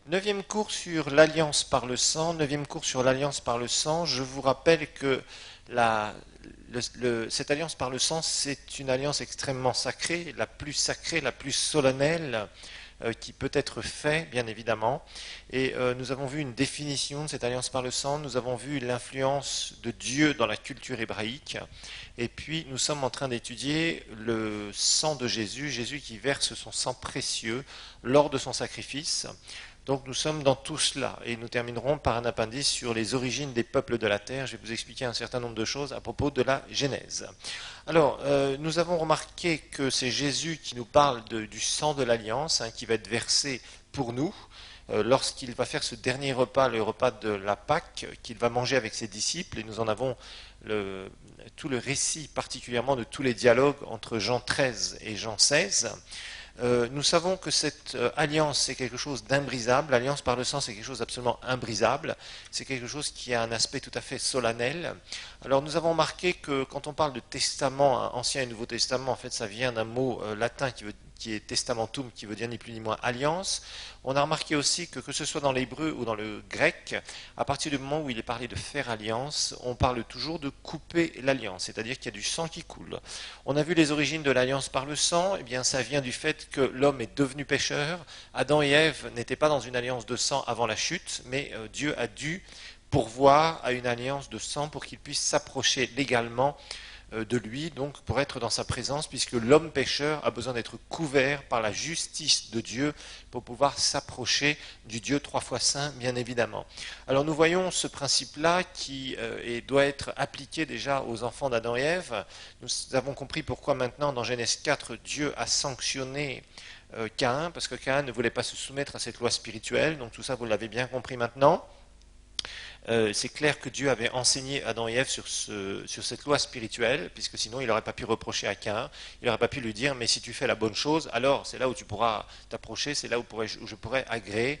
Neuvième cours sur l'alliance par le sang. Neuvième cours sur l'alliance par le sang. Je vous rappelle que cette alliance par le sang, c'est une alliance extrêmement sacrée, la plus solennelle qui peut être faite, bien évidemment. Et nous avons vu une définition de cette alliance par le sang. Nous avons vu l'influence de Dieu dans la culture hébraïque. Et puis, nous sommes en train d'étudier le sang de Jésus, Jésus qui verse son sang précieux lors de son sacrifice. Donc nous sommes dans tout cela et nous terminerons par un appendice sur les origines des peuples de la terre. Je vais vous expliquer un certain nombre de choses à propos de la Genèse. Alors, nous avons remarqué que c'est Jésus qui nous parle du sang de l'alliance qui va être versé pour nous lorsqu'il va faire ce dernier repas, le repas de la Pâque, qu'il va manger avec ses disciples. Et nous en avons tout le récit, particulièrement de tous les dialogues entre Jean 13 et Jean 16. Nous savons que cette alliance, c'est quelque chose d'imbrisable. L'alliance par le sang, c'est quelque chose d'absolument imbrisable. C'est quelque chose qui a un aspect tout à fait solennel. Alors, nous avons remarqué que quand on parle de testament, Ancien et Nouveau Testament, en fait, ça vient d'un mot latin qui est testamentum, qui veut dire ni plus ni moins alliance. On a remarqué aussi que ce soit dans l'hébreu ou dans le grec, à partir du moment où il est parlé de faire alliance, on parle toujours de couper l'alliance, c'est-à-dire qu'il y a du sang qui coule. On a vu les origines de l'alliance par le sang, eh bien ça vient du fait que l'homme est devenu pécheur. Adam et Ève n'étaient pas dans une alliance de sang avant la chute, mais Dieu a dû pourvoir à une alliance de sang pour qu'ils puissent s'approcher légalement de lui, donc pour être dans sa présence, puisque l'homme pécheur a besoin d'être couvert par la justice de Dieu pour pouvoir s'approcher du Dieu trois fois saint, bien évidemment. Alors nous voyons ce principe-là qui doit être appliqué déjà aux enfants d'Adam et Ève. Nous avons compris pourquoi maintenant, dans Genèse 4, Dieu a sanctionné Caïn, parce que Caïn ne voulait pas se soumettre à cette loi spirituelle, donc tout ça vous l'avez bien compris maintenant. C'est clair que Dieu avait enseigné Adam et Ève sur cette loi spirituelle, puisque sinon il n'aurait pas pu reprocher à Caïn, il n'aurait pas pu lui dire, mais si tu fais la bonne chose, alors c'est là où tu pourras t'approcher, c'est là où je pourrais agréer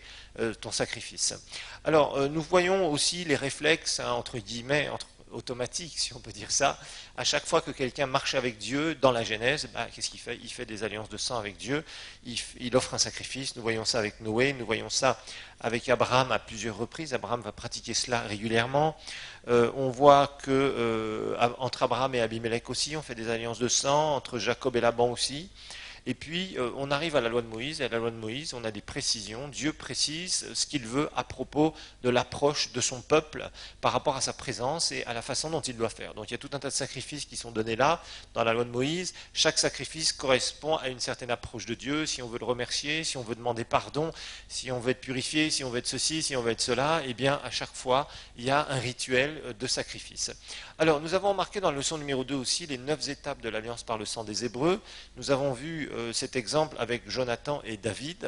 ton sacrifice. Alors, nous voyons aussi les réflexes, entre guillemets, automatique, si on peut dire ça. À chaque fois que quelqu'un marche avec Dieu dans la Genèse, qu'est-ce qu'il fait? Il fait des alliances de sang avec Dieu, il offre un sacrifice. Nous voyons ça avec Noé, nous voyons ça avec Abraham à plusieurs reprises. Abraham va pratiquer cela régulièrement. On voit que entre Abraham et Abimelech aussi, on fait des alliances de sang, entre Jacob et Laban aussi. Et puis, on arrive à la loi de Moïse, et à la loi de Moïse, on a des précisions. Dieu précise ce qu'il veut à propos de l'approche de son peuple par rapport à sa présence et à la façon dont il doit faire. Donc, il y a tout un tas de sacrifices qui sont donnés là, dans la loi de Moïse. Chaque sacrifice correspond à une certaine approche de Dieu. Si on veut le remercier, si on veut demander pardon, si on veut être purifié, si on veut être ceci, si on veut être cela, eh bien, à chaque fois, il y a un rituel de sacrifice. Alors, nous avons remarqué dans la leçon numéro 2 aussi les 9 étapes de l'alliance par le sang des Hébreux. Nous avons vu cet exemple avec Jonathan et David,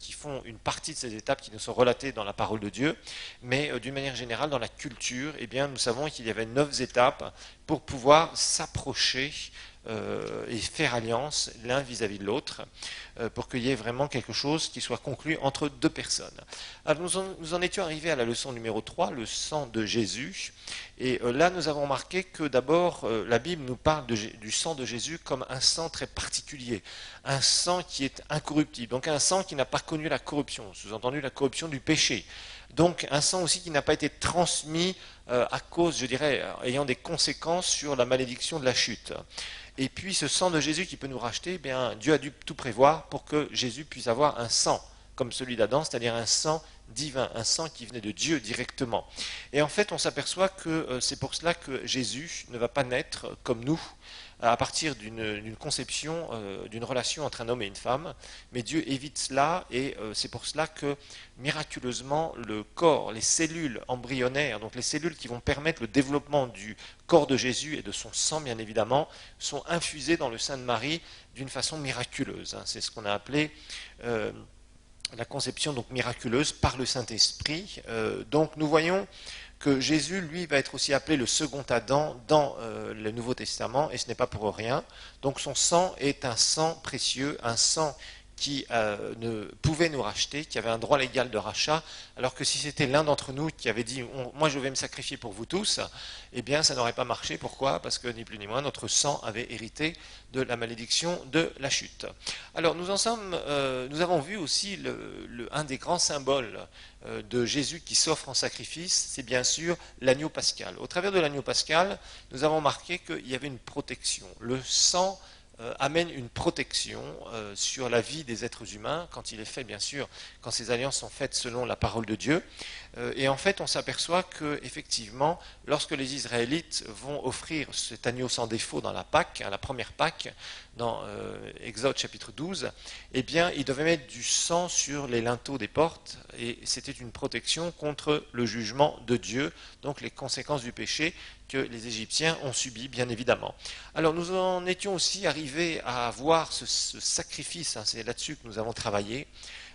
qui font une partie de ces étapes qui nous sont relatées dans la parole de Dieu, mais d'une manière générale, dans la culture, eh bien, nous savons qu'il y avait 9 étapes pour pouvoir s'approcher et faire alliance l'un vis-à-vis de l'autre, pour qu'il y ait vraiment quelque chose qui soit conclu entre deux personnes. Alors nous en étions arrivés à la leçon numéro 3, le sang de Jésus, et là nous avons remarqué que d'abord la Bible nous parle du sang de Jésus comme un sang très particulier, un sang qui est incorruptible, donc un sang qui n'a pas connu la corruption, sous-entendu la corruption du péché. Donc un sang aussi qui n'a pas été transmis à cause, je dirais, ayant des conséquences sur la malédiction de la chute. Et puis ce sang de Jésus qui peut nous racheter, eh bien, Dieu a dû tout prévoir pour que Jésus puisse avoir un sang comme celui d'Adam, c'est-à-dire un sang divin, un sang qui venait de Dieu directement. Et en fait, on s'aperçoit que c'est pour cela que Jésus ne va pas naître comme nous, à partir d'une conception, d'une relation entre un homme et une femme, mais Dieu évite cela, et c'est pour cela que miraculeusement le corps, les cellules embryonnaires, donc les cellules qui vont permettre le développement du corps de Jésus et de son sang bien évidemment, sont infusées dans le sein de Marie d'une façon miraculeuse. C'est ce qu'on a appelé la conception donc miraculeuse par le Saint-Esprit. Donc nous voyons que Jésus, lui, va être aussi appelé le second Adam dans le Nouveau Testament, et ce n'est pas pour rien. Donc son sang est un sang précieux, un sang qui ne pouvait nous racheter, qui avait un droit légal de rachat, alors que si c'était l'un d'entre nous qui avait dit moi je vais me sacrifier pour vous tous, eh bien ça n'aurait pas marché. Pourquoi? Parce que ni plus ni moins notre sang avait hérité de la malédiction de la chute. Alors nous avons vu aussi un des grands symboles de Jésus qui s'offre en sacrifice, c'est bien sûr l'agneau pascal. Au travers de l'agneau pascal, nous avons marqué qu'il y avait une protection. Le sang amène une protection sur la vie des êtres humains, quand il est fait, bien sûr, quand ces alliances sont faites selon la parole de Dieu. Et en fait, on s'aperçoit que, effectivement, lorsque les Israélites vont offrir cet agneau sans défaut dans la Pâque, la première Pâque, dans Exode chapitre 12, eh bien, ils devaient mettre du sang sur les linteaux des portes, et c'était une protection contre le jugement de Dieu, donc les conséquences du péché que les Égyptiens ont subi, bien évidemment. Alors, nous en étions aussi arrivés à voir ce sacrifice, c'est là-dessus que nous avons travaillé,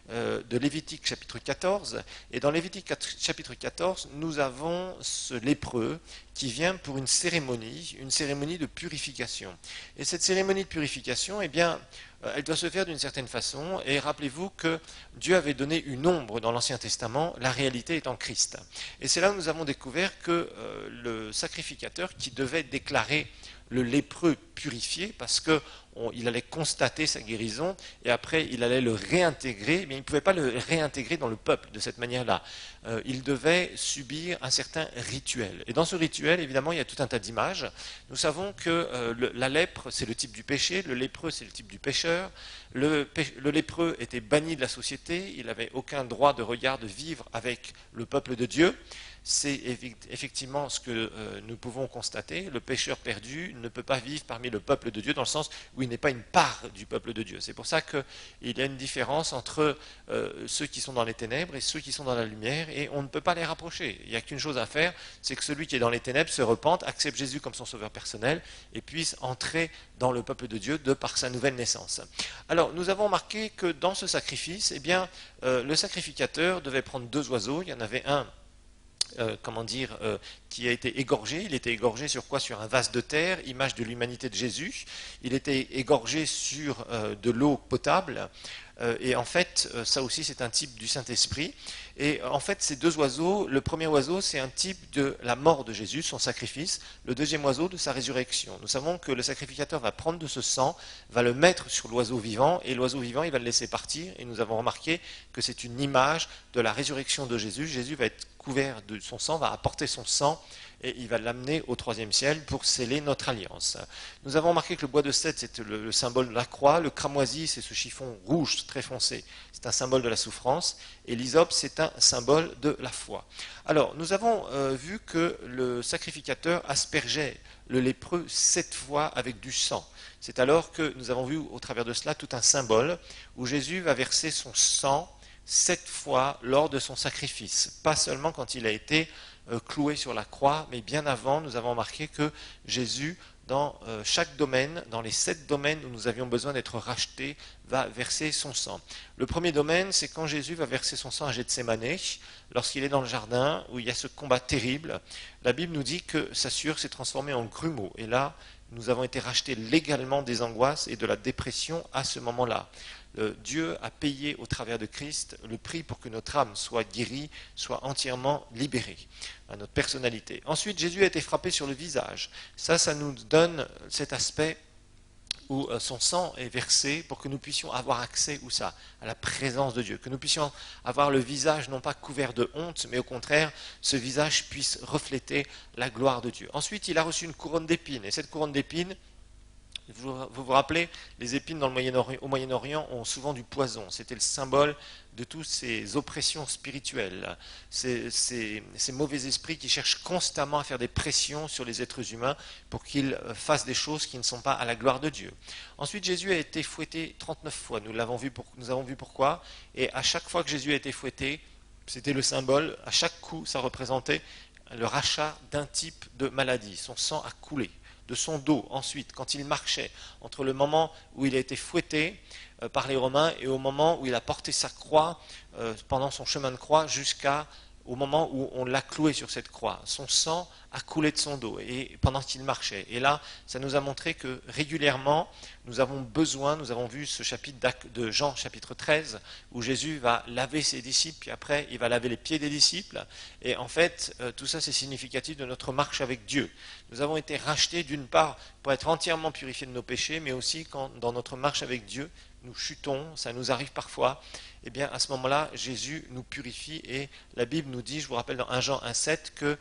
de Lévitique chapitre 14. Et dans Lévitique chapitre 14, nous avons ce lépreux qui vient pour une cérémonie de purification. Et cette cérémonie de purification, eh bien, elle doit se faire d'une certaine façon. Et rappelez-vous que Dieu avait donné une ombre dans l'Ancien Testament, la réalité étant Christ. Et c'est là où nous avons découvert que le sacrificateur qui devait déclarer le lépreux purifié, parce qu'il allait constater sa guérison, et après il allait le réintégrer, mais il ne pouvait pas le réintégrer dans le peuple de cette manière-là. Il devait subir un certain rituel. Et dans ce rituel, évidemment, il y a tout un tas d'images. Nous savons que la lèpre, c'est le type du péché, le lépreux, c'est le type du pécheur. Le lépreux était banni de la société, il n'avait aucun droit de regard de vivre avec le peuple de Dieu. C'est effectivement ce que nous pouvons constater. Le pécheur perdu ne peut pas vivre parmi le peuple de Dieu dans le sens où il n'est pas une part du peuple de Dieu. C'est pour ça qu'il y a une différence entre ceux qui sont dans les ténèbres et ceux qui sont dans la lumière, et on ne peut pas les rapprocher. Il n'y a qu'une chose à faire, c'est que celui qui est dans les ténèbres se repente, accepte Jésus comme son sauveur personnel et puisse entrer dans le peuple de Dieu de par sa nouvelle naissance. Alors, nous avons remarqué que dans ce sacrifice, eh bien, le sacrificateur devait prendre 2 oiseaux. Il y en avait un qui a été égorgé. Il était égorgé sur quoi? Sur un vase de terre, image de l'humanité de Jésus. Il était égorgé sur de l'eau potable. Et en fait, ça aussi c'est un type du Saint-Esprit. Et en fait, ces 2 oiseaux, le premier oiseau c'est un type de la mort de Jésus, son sacrifice, le deuxième oiseau de sa résurrection. Nous savons que le sacrificateur va prendre de ce sang, va le mettre sur l'oiseau vivant, et l'oiseau vivant il va le laisser partir, et nous avons remarqué que c'est une image de la résurrection de Jésus. Jésus va être couvert de son sang, va apporter son sang, et il va l'amener au 3e ciel pour sceller notre alliance. Nous avons remarqué que le bois de cèdre, c'est le symbole de la croix, le cramoisi, c'est ce chiffon rouge très foncé, c'est un symbole de la souffrance, et l'hysope, c'est un symbole de la foi. Alors, nous avons vu que le sacrificateur aspergeait le lépreux 7 fois avec du sang. C'est alors que nous avons vu au travers de cela tout un symbole où Jésus va verser son sang 7 fois lors de son sacrifice, pas seulement quand il a été cloué sur la croix, mais bien avant, nous avons remarqué que Jésus, dans chaque domaine, dans les 7 domaines où nous avions besoin d'être rachetés, va verser son sang. Le premier domaine, c'est quand Jésus va verser son sang à Gethsémané, lorsqu'il est dans le jardin, où il y a ce combat terrible. La Bible nous dit que sa sueur s'est transformée en grumeaux, et là, nous avons été rachetés légalement des angoisses et de la dépression à ce moment-là. Dieu a payé au travers de Christ le prix pour que notre âme soit guérie, soit entièrement libérée, à notre personnalité. Ensuite, Jésus a été frappé sur le visage. Ça nous donne cet aspect où son sang est versé pour que nous puissions avoir accès à la présence de Dieu, que nous puissions avoir le visage non pas couvert de honte, mais au contraire, ce visage puisse refléter la gloire de Dieu. Ensuite, il a reçu une couronne d'épines, et cette couronne d'épines, vous vous rappelez, les épines au Moyen-Orient ont souvent du poison. C'était le symbole de toutes ces oppressions spirituelles, ces mauvais esprits qui cherchent constamment à faire des pressions sur les êtres humains pour qu'ils fassent des choses qui ne sont pas à la gloire de Dieu. Ensuite, Jésus a été fouetté 39 fois. Nous avons vu pourquoi. Et à chaque fois que Jésus a été fouetté, c'était le symbole, à chaque coup, ça représentait le rachat d'un type de maladie. Son sang a coulé de son dos. Ensuite, quand il marchait, entre le moment où il a été fouetté par les Romains et au moment où il a porté sa croix pendant son chemin de croix jusqu'au au moment où on l'a cloué sur cette croix. Son sang a coulé de son dos et pendant qu'il marchait. Et là, ça nous a montré que régulièrement, nous avons besoin, nous avons vu ce chapitre de Jean, chapitre 13, où Jésus va laver ses disciples, puis après, il va laver les pieds des disciples. Et en fait, tout ça, c'est significatif de notre marche avec Dieu. Nous avons été rachetés d'une part pour être entièrement purifiés de nos péchés, mais aussi quand dans notre marche avec Dieu, nous chutons, ça nous arrive parfois, et bien à ce moment-là, Jésus nous purifie et la Bible nous dit, je vous rappelle dans 1 Jean 1,7, que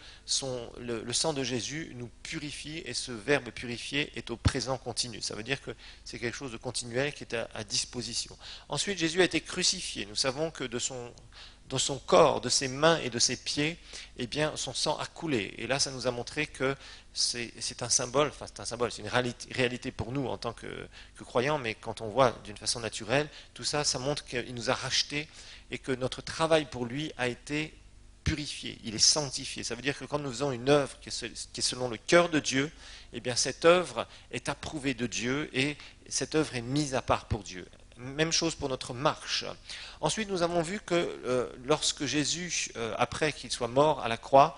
le sang de Jésus nous purifie et ce verbe purifier est au présent continu. Ça veut dire que c'est quelque chose de continuel qui est à disposition. Ensuite, Jésus a été crucifié. Nous savons que de son corps, de ses mains et de ses pieds, eh bien, son sang a coulé. Et là, ça nous a montré que c'est un symbole, enfin c'est un symbole, c'est une réalité pour nous en tant que croyants, mais quand on voit d'une façon naturelle, tout ça, ça montre qu'il nous a rachetés et que notre travail pour lui a été purifié, il est sanctifié. Ça veut dire que quand nous faisons une œuvre qui est selon le cœur de Dieu, eh bien cette œuvre est approuvée de Dieu et cette œuvre est mise à part pour Dieu. Même chose pour notre marche. Ensuite, nous avons vu que lorsque Jésus, après qu'il soit mort à la croix,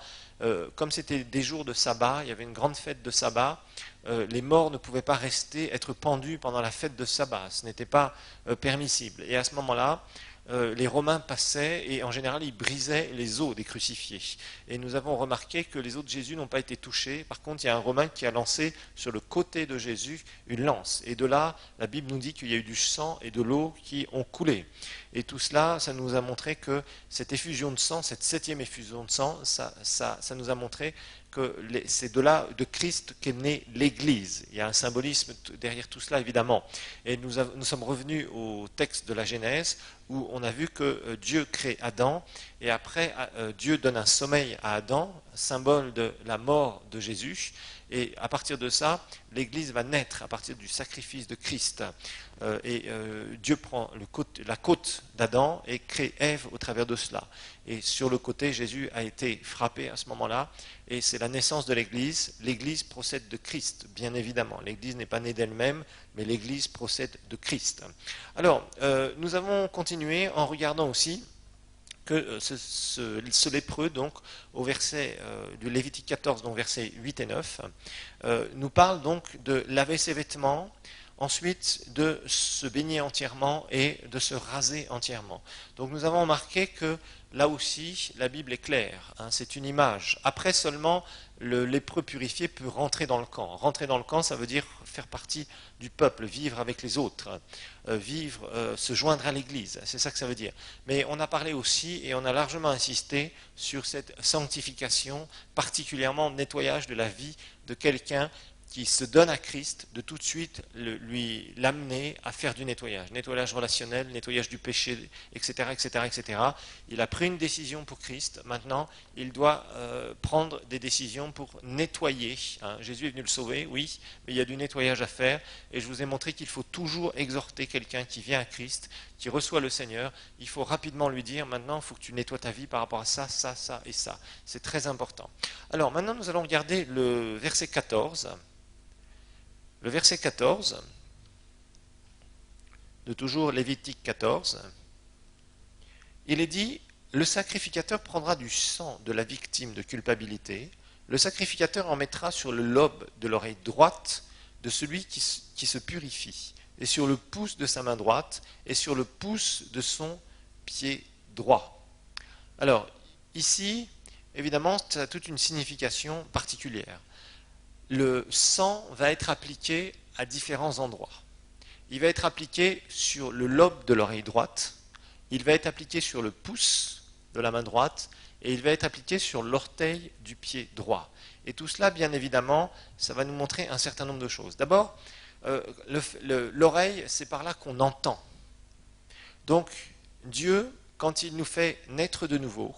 comme c'était des jours de sabbat, il y avait une grande fête de sabbat, les morts ne pouvaient pas être pendus pendant la fête de sabbat. Ce n'était pas permissible. Et à ce moment-là, les Romains passaient et en général ils brisaient les os des crucifiés. Et nous avons remarqué que les os de Jésus n'ont pas été touchés. Par contre, il y a un Romain qui a lancé sur le côté de Jésus une lance. Et de là, la Bible nous dit qu'il y a eu du sang et de l'eau qui ont coulé. Et tout cela, ça nous a montré que cette effusion de sang, cette 7e effusion de sang, ça nous a montré que c'est de là, de Christ, qu'est née l'Église. Il y a un symbolisme derrière tout cela, évidemment. Et nous sommes revenus au texte de la Genèse, où on a vu que Dieu crée Adam, et après, Dieu donne un sommeil à Adam, symbole de la mort de Jésus, et à partir de ça, l'Église va naître à partir du sacrifice de Christ. Dieu prend la côte d'Adam et crée Ève au travers de cela. Et sur le côté, Jésus a été frappé à ce moment-là, et c'est la naissance de l'Église. L'Église procède de Christ, bien évidemment. L'Église n'est pas née d'elle-même, mais l'Église procède de Christ. Alors, nous avons continué en regardant aussi que ce lépreux, donc, au verset du Lévitique 14, donc versets 8 et 9, nous parle donc de laver ses vêtements, ensuite de se baigner entièrement et de se raser entièrement. Donc nous avons remarqué que là aussi, la Bible est claire, hein, c'est une image. Après seulement, le lépreux purifié peut rentrer dans le camp. Rentrer dans le camp, ça veut dire faire partie du peuple, vivre avec les autres, se joindre à l'Église, c'est ça que ça veut dire. Mais on a parlé aussi, et on a largement insisté sur cette sanctification, particulièrement le nettoyage de la vie de quelqu'un qui se donne à Christ, de tout de suite l'amener à faire du nettoyage relationnel, nettoyage du péché, etc., etc., etc. Il a pris une décision pour Christ, maintenant il doit prendre des décisions pour nettoyer. Hein. Jésus est venu le sauver, oui, mais il y a du nettoyage à faire, et je vous ai montré qu'il faut toujours exhorter quelqu'un qui vient à Christ, qui reçoit le Seigneur, il faut rapidement lui dire, maintenant il faut que tu nettoies ta vie par rapport à ça, ça, ça et ça. C'est très important. Alors maintenant nous allons regarder le verset 14. Le verset 14, de toujours Lévitique 14, il est dit, le sacrificateur prendra du sang de la victime de culpabilité, le sacrificateur en mettra sur le lobe de l'oreille droite de celui qui se purifie, et sur le pouce de sa main droite, et sur le pouce de son pied droit. Alors, ici, évidemment, ça a toute une signification particulière. Le sang va être appliqué à différents endroits. Il va être appliqué sur le lobe de l'oreille droite, il va être appliqué sur le pouce de la main droite, et il va être appliqué sur l'orteil du pied droit. Et tout cela, bien évidemment, ça va nous montrer un certain nombre de choses. D'abord, l'oreille, c'est par là qu'on entend. Donc, Dieu, quand il nous fait naître de nouveau,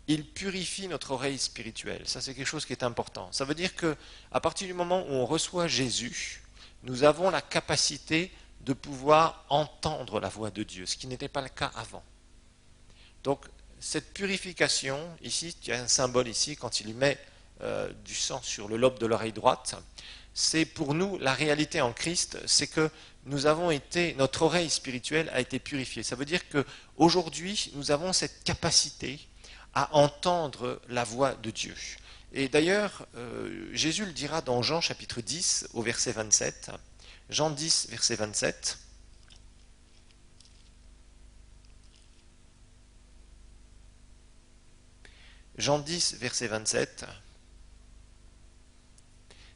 il purifie notre oreille spirituelle. Ça, c'est quelque chose qui est important. Ça veut dire qu'à partir du moment où on reçoit Jésus, nous avons la capacité de pouvoir entendre la voix de Dieu, ce qui n'était pas le cas avant. Donc, cette purification, ici, il y a un symbole ici, quand il met du sang sur le lobe de l'oreille droite, c'est pour nous la réalité en Christ, c'est que notre oreille spirituelle a été purifiée. Ça veut dire qu'aujourd'hui, nous avons cette capacité à entendre la voix de Dieu. Et d'ailleurs, Jésus le dira dans Jean chapitre 10 au verset 27. Jean 10, verset 27. Jean 10, verset 27.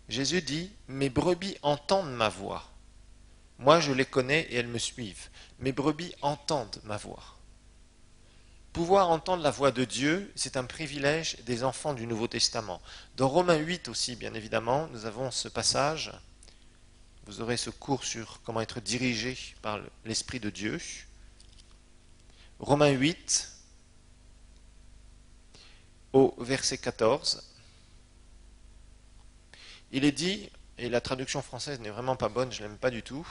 Jésus dit, « Mes brebis entendent ma voix. Moi je les connais et elles me suivent. Mes brebis entendent ma voix. » Pouvoir entendre la voix de Dieu, c'est un privilège des enfants du Nouveau Testament. Dans Romains 8 aussi, bien évidemment, nous avons ce passage. Vous aurez ce cours sur comment être dirigé par l'Esprit de Dieu. Romains 8, au verset 14. Il est dit, et la traduction française n'est vraiment pas bonne, je ne l'aime pas du tout,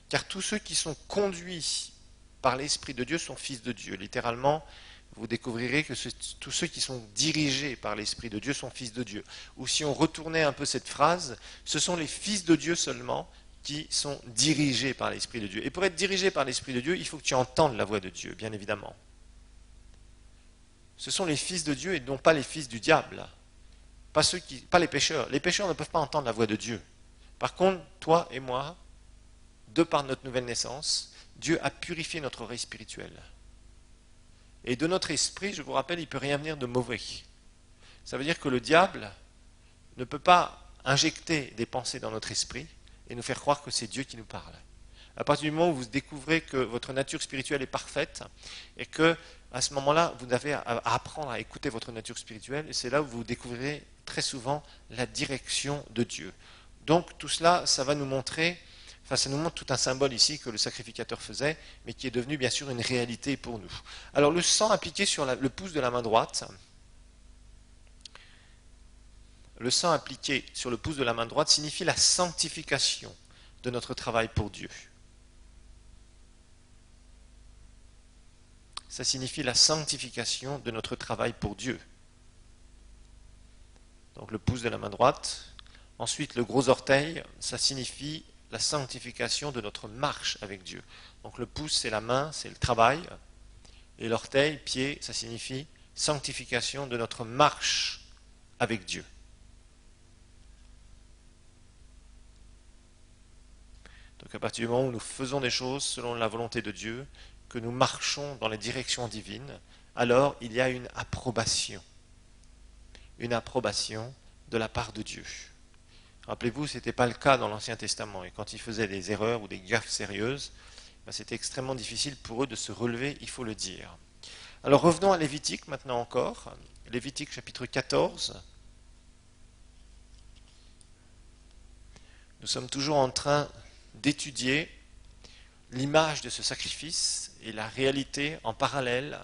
car tous ceux qui sont conduits par l'Esprit de Dieu sont fils de Dieu. Littéralement, vous découvrirez que tous ceux qui sont dirigés par l'Esprit de Dieu sont fils de Dieu. Ou si on retournait un peu cette phrase, ce sont les fils de Dieu seulement qui sont dirigés par l'Esprit de Dieu. Et pour être dirigé par l'Esprit de Dieu, il faut que tu entendes la voix de Dieu, bien évidemment. Ce sont les fils de Dieu et non pas les fils du diable. Pas les pécheurs. Les pécheurs ne peuvent pas entendre la voix de Dieu. Par contre, toi et moi, de par notre nouvelle naissance, Dieu a purifié notre oreille spirituelle. Et de notre esprit, je vous rappelle, il ne peut rien venir de mauvais. Ça veut dire que le diable ne peut pas injecter des pensées dans notre esprit et nous faire croire que c'est Dieu qui nous parle. À partir du moment où vous découvrez que votre nature spirituelle est parfaite et que à ce moment-là, vous avez à apprendre à écouter votre nature spirituelle et c'est là où vous découvrirez très souvent la direction de Dieu. Donc tout cela, ça va nous montrer, ça nous montre tout un symbole ici que le sacrificateur faisait, mais qui est devenu bien sûr une réalité pour nous. Alors le sang appliqué sur le pouce de la main droite, le sang appliqué sur le pouce de la main droite signifie la sanctification de notre travail pour Dieu. Ça signifie la sanctification de notre travail pour Dieu. Donc le pouce de la main droite. Ensuite, le gros orteil, ça signifie la sanctification de notre marche avec Dieu. Donc le pouce, c'est la main, c'est le travail. Et l'orteil, pied, ça signifie sanctification de notre marche avec Dieu. Donc à partir du moment où nous faisons des choses selon la volonté de Dieu, que nous marchons dans la direction divine, alors il y a une approbation de la part de Dieu. Rappelez-vous, ce n'était pas le cas dans l'Ancien Testament, et quand ils faisaient des erreurs ou des gaffes sérieuses, c'était extrêmement difficile pour eux de se relever, il faut le dire. Alors revenons à Lévitique maintenant encore, Lévitique chapitre 14. Nous sommes toujours en train d'étudier l'image de ce sacrifice et la réalité en parallèle,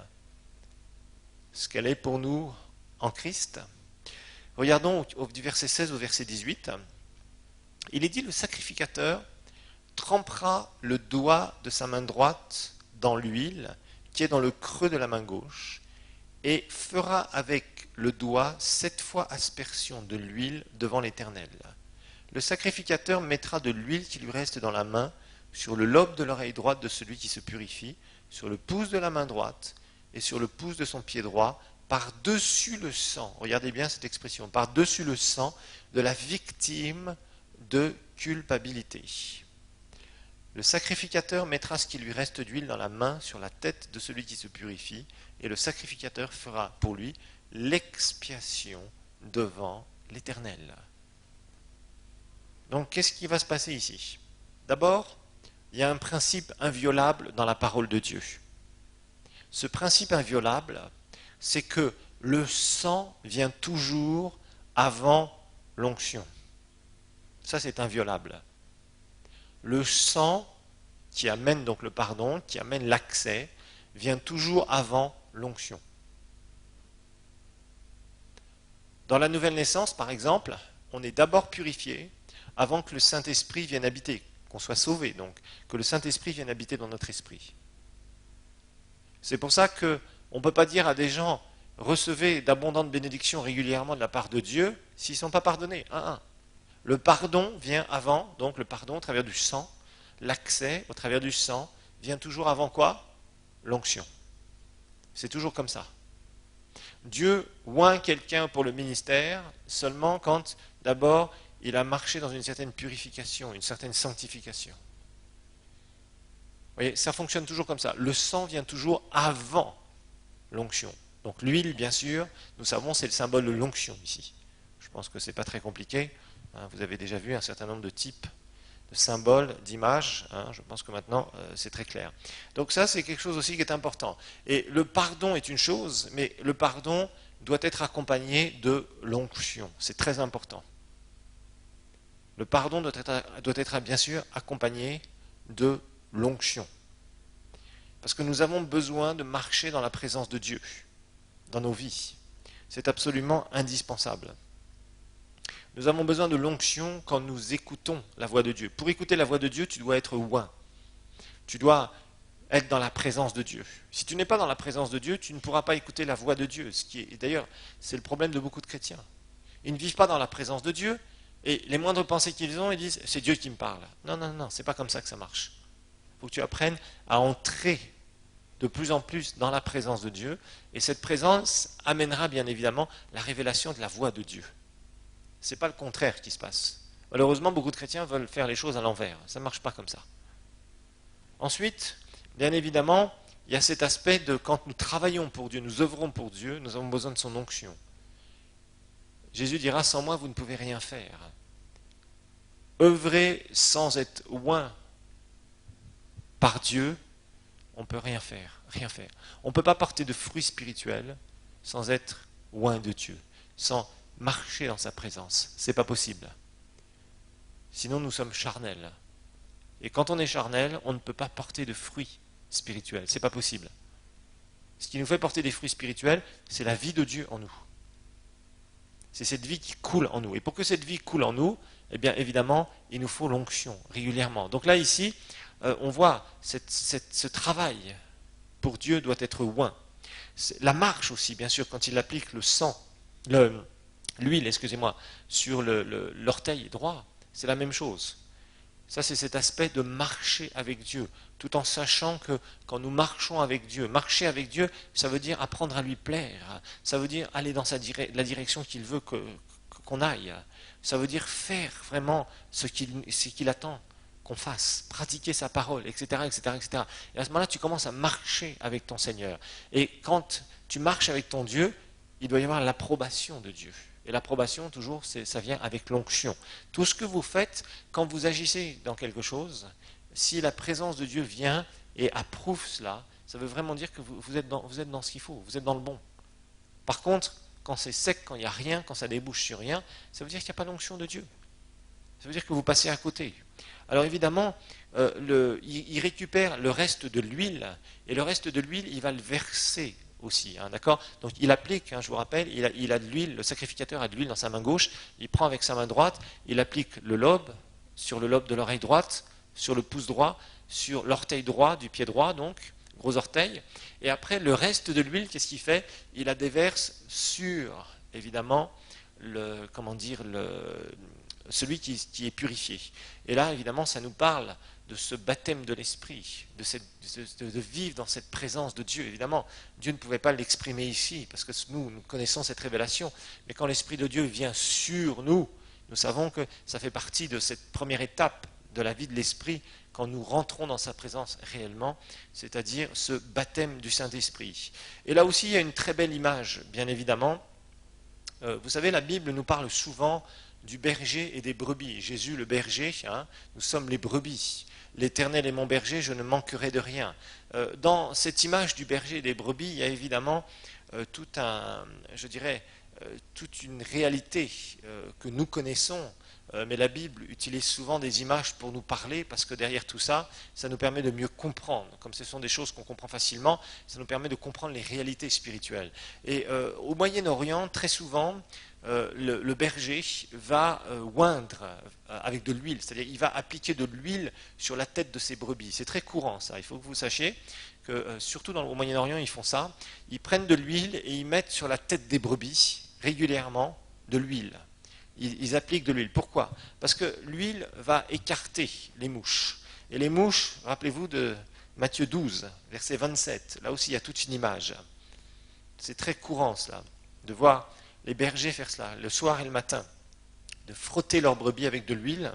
ce qu'elle est pour nous en Christ. Regardons du verset 16 au verset 18. Il est dit, le sacrificateur trempera le doigt de sa main droite dans l'huile qui est dans le creux de la main gauche et fera avec le doigt 7 fois aspersion de l'huile devant l'Éternel. Le sacrificateur mettra de l'huile qui lui reste dans la main sur le lobe de l'oreille droite de celui qui se purifie, sur le pouce de la main droite et sur le pouce de son pied droit, par-dessus le sang, regardez bien cette expression, par-dessus le sang de la victime de culpabilité. Le sacrificateur mettra ce qui lui reste d'huile dans la main sur la tête de celui qui se purifie, et le sacrificateur fera pour lui l'expiation devant l'Éternel. Donc qu'est-ce qui va se passer ici? D'abord, il y a un principe inviolable dans la parole de Dieu. Ce principe inviolable, c'est que le sang vient toujours avant l'onction. Ça, c'est inviolable. Le sang qui amène donc le pardon, qui amène l'accès, vient toujours avant l'onction. Dans la nouvelle naissance, par exemple, on est d'abord purifié avant que le Saint-Esprit vienne habiter, qu'on soit sauvé, donc, que le Saint-Esprit vienne habiter dans notre esprit. C'est pour ça qu'on ne peut pas dire à des gens, recevez d'abondantes bénédictions régulièrement de la part de Dieu, s'ils ne sont pas pardonnés. Le pardon vient avant, donc le pardon au travers du sang, l'accès au travers du sang, vient toujours avant quoi? L'onction. C'est toujours comme ça. Dieu oint quelqu'un pour le ministère seulement quand, d'abord, il a marché dans une certaine purification, une certaine sanctification. Vous voyez, ça fonctionne toujours comme ça. Le sang vient toujours avant l'onction. Donc l'huile, bien sûr, nous savons, c'est le symbole de l'onction ici. Je pense que ce n'est pas très compliqué. Vous avez déjà vu un certain nombre de types de symboles, d'images. Je pense que maintenant, c'est très clair. Donc ça, c'est quelque chose aussi qui est important. Et le pardon est une chose, mais le pardon doit être accompagné de l'onction. C'est très important. Le pardon doit être bien sûr accompagné de l'onction. Parce que nous avons besoin de marcher dans la présence de Dieu, dans nos vies. C'est absolument indispensable. Nous avons besoin de l'onction quand nous écoutons la voix de Dieu. Pour écouter la voix de Dieu, tu dois être oint. Tu dois être dans la présence de Dieu. Si tu n'es pas dans la présence de Dieu, tu ne pourras pas écouter la voix de Dieu. D'ailleurs, c'est le problème de beaucoup de chrétiens. Ils ne vivent pas dans la présence de Dieu, et les moindres pensées qu'ils ont, ils disent « c'est Dieu qui me parle ». Non, non, non, c'est pas comme ça que ça marche. Il faut que tu apprennes à entrer de plus en plus dans la présence de Dieu, et cette présence amènera bien évidemment la révélation de la voix de Dieu. Ce n'est pas le contraire qui se passe. Malheureusement, beaucoup de chrétiens veulent faire les choses à l'envers. Ça ne marche pas comme ça. Ensuite, bien évidemment, il y a cet aspect de quand nous travaillons pour Dieu, nous œuvrons pour Dieu, nous avons besoin de son onction. Jésus dira, sans moi, vous ne pouvez rien faire. Œuvrer sans être oint par Dieu, on ne peut rien faire, rien faire. On ne peut pas porter de fruits spirituels sans être oint de Dieu, sans marcher dans sa présence. Ce n'est pas possible. Sinon, nous sommes charnels. Et quand on est charnel, on ne peut pas porter de fruits spirituels. Ce n'est pas possible. Ce qui nous fait porter des fruits spirituels, c'est la vie de Dieu en nous. C'est cette vie qui coule en nous. Et pour que cette vie coule en nous, eh bien évidemment, il nous faut l'onction régulièrement. Donc là, ici, on voit ce travail pour Dieu doit être oint. La marche aussi, bien sûr, quand il applique le sang, l'huile, sur l'orteil droit, c'est la même chose. Ça, c'est cet aspect de marcher avec Dieu, tout en sachant que quand nous marchons avec Dieu, marcher avec Dieu, ça veut dire apprendre à lui plaire, ça veut dire aller dans la direction qu'il veut qu'on aille, ça veut dire faire vraiment ce qu'il attend qu'on fasse, pratiquer sa parole, etc., etc., etc. Et à ce moment-là, tu commences à marcher avec ton Seigneur. Et quand tu marches avec ton Dieu, il doit y avoir l'approbation de Dieu. Et l'approbation, toujours, ça vient avec l'onction. Tout ce que vous faites, quand vous agissez dans quelque chose, si la présence de Dieu vient et approuve cela, ça veut vraiment dire que vous êtes dans ce qu'il faut, vous êtes dans le bon. Par contre, quand c'est sec, quand il n'y a rien, quand ça débouche sur rien, ça veut dire qu'il n'y a pas d'onction de Dieu. Ça veut dire que vous passez à côté. Alors évidemment, il récupère le reste de l'huile, et le reste de l'huile, il va le verser aussi, d'accord. Donc il applique, je vous rappelle, il a de l'huile, le sacrificateur a de l'huile dans sa main gauche, il prend avec sa main droite, il applique le lobe, sur le lobe de l'oreille droite, sur le pouce droit, sur l'orteil droit du pied droit, donc, gros orteil, et après le reste de l'huile, qu'est-ce qu'il fait? Il la déverse sur, évidemment, celui qui est purifié. Et là, évidemment, ça nous parle de ce baptême de l'esprit, de vivre dans cette présence de Dieu. Évidemment, Dieu ne pouvait pas l'exprimer ici, parce que nous connaissons cette révélation, mais quand l'Esprit de Dieu vient sur nous, nous savons que ça fait partie de cette première étape de la vie de l'Esprit, quand nous rentrons dans sa présence réellement, c'est-à-dire ce baptême du Saint-Esprit. Et là aussi, il y a une très belle image, bien évidemment. Vous savez, la Bible nous parle souvent du berger et des brebis. Jésus, le berger, nous sommes les brebis. L'Éternel est mon berger, je ne manquerai de rien. Dans cette image du berger et des brebis, il y a évidemment toute une réalité que nous connaissons, mais la Bible utilise souvent des images pour nous parler, parce que derrière tout ça, ça nous permet de mieux comprendre. Comme ce sont des choses qu'on comprend facilement, ça nous permet de comprendre les réalités spirituelles. Et au Moyen-Orient, très souvent, le berger va oindre avec de l'huile, c'est-à-dire il va appliquer de l'huile sur la tête de ses brebis. C'est très courant ça, il faut que vous sachiez que surtout au Moyen-Orient ils font ça, ils prennent de l'huile et ils mettent sur la tête des brebis régulièrement de l'huile. Ils appliquent de l'huile. Pourquoi? Parce que l'huile va écarter les mouches. Et les mouches, rappelez-vous de Matthieu 12, verset 27, là aussi il y a toute une image. C'est très courant cela. de voir les bergers faire cela, le soir et le matin, de frotter leurs brebis avec de l'huile,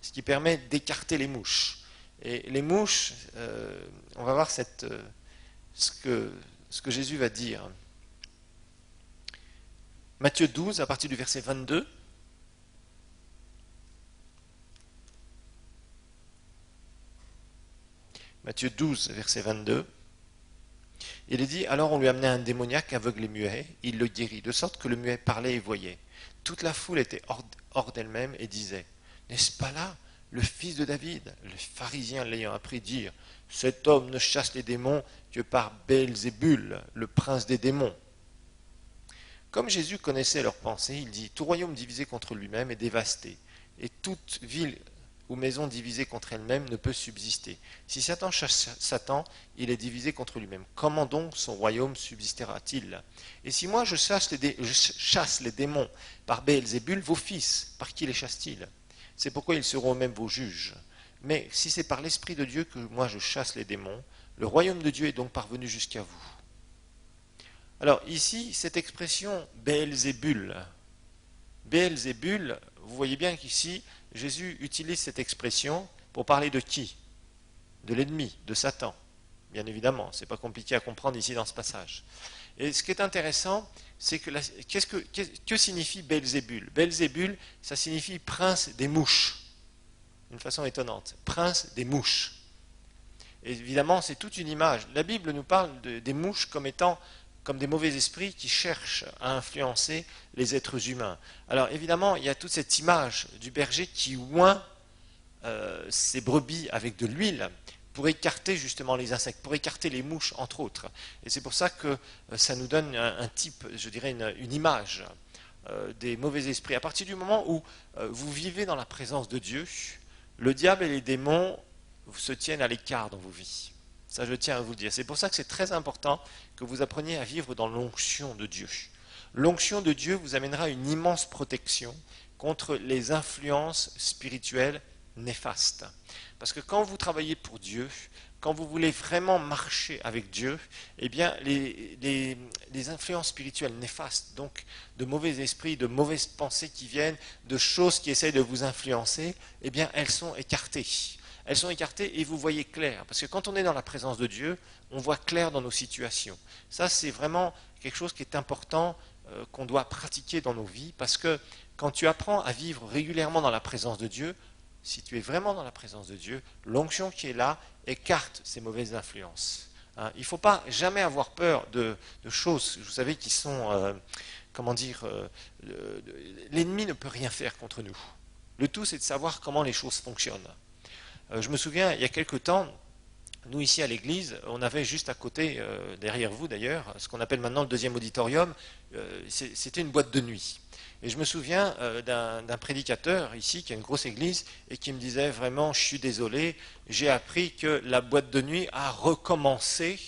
ce qui permet d'écarter les mouches. Et les mouches, on va voir ce que Jésus va dire. Matthieu 12, à partir du verset 22. Matthieu 12, verset 22. Il est dit, alors on lui amenait un démoniaque aveugle et muet, il le guérit, de sorte que le muet parlait et voyait. Toute la foule était hors d'elle-même et disait, n'est-ce pas là le fils de David? Les pharisiens l'ayant appris dire, cet homme ne chasse les démons que par Belzébul, le prince des démons. Comme Jésus connaissait leurs pensées, il dit, tout royaume divisé contre lui-même est dévasté, et toute ville ou maison divisée contre elle-même ne peut subsister. Si Satan chasse Satan, il est divisé contre lui-même. Comment donc son royaume subsistera-t-il? Et si moi je chasse les démons par Belzébul, vos fils, par qui les chassent-ils? C'est pourquoi ils seront eux-mêmes vos juges. Mais si c'est par l'Esprit de Dieu que moi je chasse les démons, le royaume de Dieu est donc parvenu jusqu'à vous. Alors ici, cette expression Belzébul, Belzébul, vous voyez bien qu'ici, Jésus utilise cette expression pour parler de qui? De l'ennemi, de Satan. Bien évidemment, ce n'est pas compliqué à comprendre ici dans ce passage. Et ce qui est intéressant, c'est que que signifie Belzébul? Belzébul, ça signifie prince des mouches. D'une façon étonnante. Prince des mouches. Et évidemment, c'est toute une image. La Bible nous parle des mouches comme étant comme des mauvais esprits qui cherchent à influencer les êtres humains. Alors évidemment, il y a toute cette image du berger qui oint ses brebis avec de l'huile pour écarter justement les insectes, pour écarter les mouches, entre autres. Et c'est pour ça que ça nous donne un type, je dirais une image des mauvais esprits. À partir du moment où vous vivez dans la présence de Dieu, le diable et les démons se tiennent à l'écart dans vos vies. Ça, je tiens à vous le dire. C'est pour ça que c'est très important que vous appreniez à vivre dans l'onction de Dieu. L'onction de Dieu vous amènera une immense protection contre les influences spirituelles néfastes. Parce que quand vous travaillez pour Dieu, quand vous voulez vraiment marcher avec Dieu, eh bien, les influences spirituelles néfastes, donc de mauvais esprits, de mauvaises pensées qui viennent, de choses qui essayent de vous influencer, eh bien, elles sont écartées. Elles sont écartées et vous voyez clair. Parce que quand on est dans la présence de Dieu, on voit clair dans nos situations. Ça, c'est vraiment quelque chose qui est important, qu'on doit pratiquer dans nos vies. Parce que quand tu apprends à vivre régulièrement dans la présence de Dieu, si tu es vraiment dans la présence de Dieu, l'onction qui est là écarte ces mauvaises influences. Hein, il ne faut pas jamais avoir peur de choses, vous savez, qui sont, l'ennemi ne peut rien faire contre nous. Le tout, c'est de savoir comment les choses fonctionnent. Je me souviens, il y a quelque temps, nous ici à l'église, on avait juste à côté, derrière vous d'ailleurs, ce qu'on appelle maintenant le deuxième auditorium, c'était une boîte de nuit. Et je me souviens d'un prédicateur ici, qui a une grosse église, et qui me disait vraiment, je suis désolé, j'ai appris que la boîte de nuit a recommencé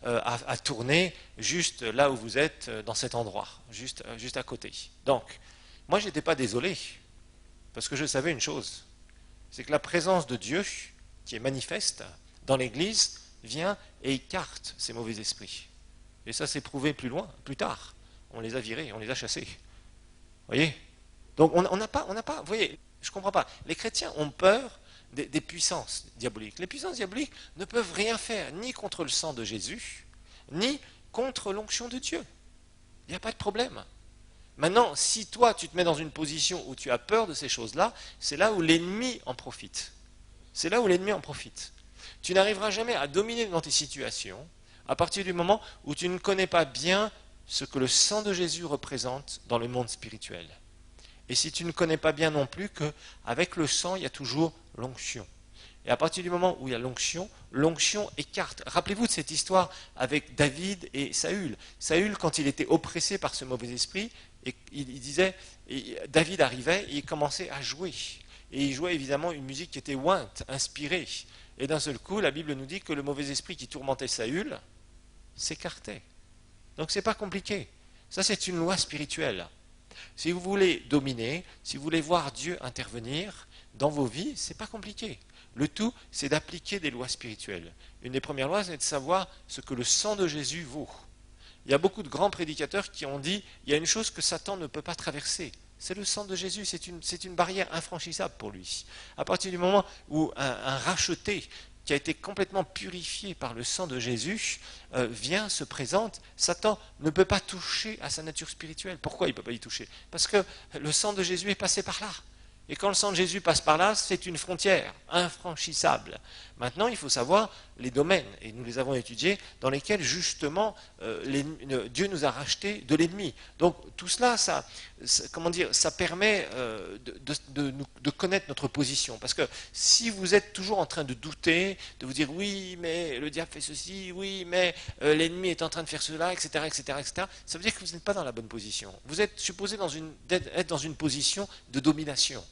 à tourner juste là où vous êtes, dans cet endroit, juste à côté. Donc, moi je n'étais pas désolé, parce que je savais une chose, c'est que la présence de Dieu, qui est manifeste dans l'Église, vient et écarte ces mauvais esprits. Et ça s'est prouvé plus tard. On les a virés, on les a chassés. Vous voyez? Donc on n'a pas, vous voyez, je ne comprends pas. Les chrétiens ont peur des puissances diaboliques. Les puissances diaboliques ne peuvent rien faire, ni contre le sang de Jésus, ni contre l'onction de Dieu. Il n'y a pas de problème. Maintenant, si toi, tu te mets dans une position où tu as peur de ces choses-là, c'est là où l'ennemi en profite. C'est là où l'ennemi en profite. Tu n'arriveras jamais à dominer dans tes situations à partir du moment où tu ne connais pas bien ce que le sang de Jésus représente dans le monde spirituel. Et si tu ne connais pas bien non plus qu'avec le sang, il y a toujours l'onction. Et à partir du moment où il y a l'onction écarte. Rappelez-vous de cette histoire avec David et Saül. Saül, quand il était oppressé par ce mauvais esprit, et il disait, et David arrivait et il commençait à jouer. Et il jouait évidemment une musique qui était ointe, inspirée. Et d'un seul coup, la Bible nous dit que le mauvais esprit qui tourmentait Saül s'écartait. Donc c'est pas compliqué. Ça, c'est une loi spirituelle. Si vous voulez dominer, si vous voulez voir Dieu intervenir dans vos vies, c'est pas compliqué. Le tout, c'est d'appliquer des lois spirituelles. Une des premières lois, c'est de savoir ce que le sang de Jésus vaut. Il y a beaucoup de grands prédicateurs qui ont dit, il y a une chose que Satan ne peut pas traverser. C'est le sang de Jésus, c'est une barrière infranchissable pour lui. À partir du moment où un racheté qui a été complètement purifié par le sang de Jésus, vient, se présente, Satan ne peut pas toucher à sa nature spirituelle. Pourquoi il ne peut pas y toucher? Parce que le sang de Jésus est passé par là. Et quand le sang de Jésus passe par là, c'est une frontière infranchissable. Maintenant, il faut savoir les domaines, et nous les avons étudiés, dans lesquels justement Dieu nous a rachetés de l'ennemi. Donc tout cela, ça permet de connaître notre position. Parce que si vous êtes toujours en train de douter, de vous dire oui, mais le diable fait ceci, oui, mais l'ennemi est en train de faire cela, etc., etc., etc., ça veut dire que vous n'êtes pas dans la bonne position. Vous êtes supposé être dans une position de domination.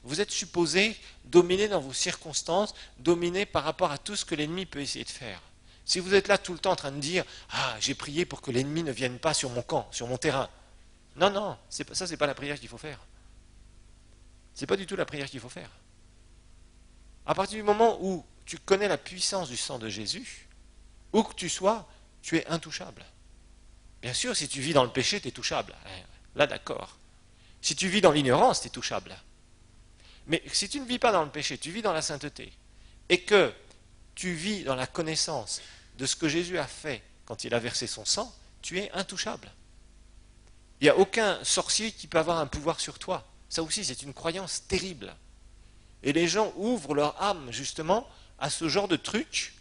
Vous êtes supposé dominer dans vos circonstances, dominer par rapport à tout ce que l'ennemi peut essayer de faire. Si vous êtes là tout le temps en train de dire « Ah, j'ai prié pour que l'ennemi ne vienne pas sur mon camp, sur mon terrain. » Non, non, ça c'est pas la prière qu'il faut faire. C'est pas du tout la prière qu'il faut faire. À partir du moment où tu connais la puissance du sang de Jésus, où que tu sois, tu es intouchable. Bien sûr, si tu vis dans le péché, tu es touchable. Là, d'accord. Si tu vis dans l'ignorance, tu es touchable. Mais si tu ne vis pas dans le péché, tu vis dans la sainteté, et que tu vis dans la connaissance de ce que Jésus a fait quand il a versé son sang, tu es intouchable. Il n'y a aucun sorcier qui peut avoir un pouvoir sur toi. Ça aussi, c'est une croyance terrible. Et les gens ouvrent leur âme, justement, à ce genre de truc,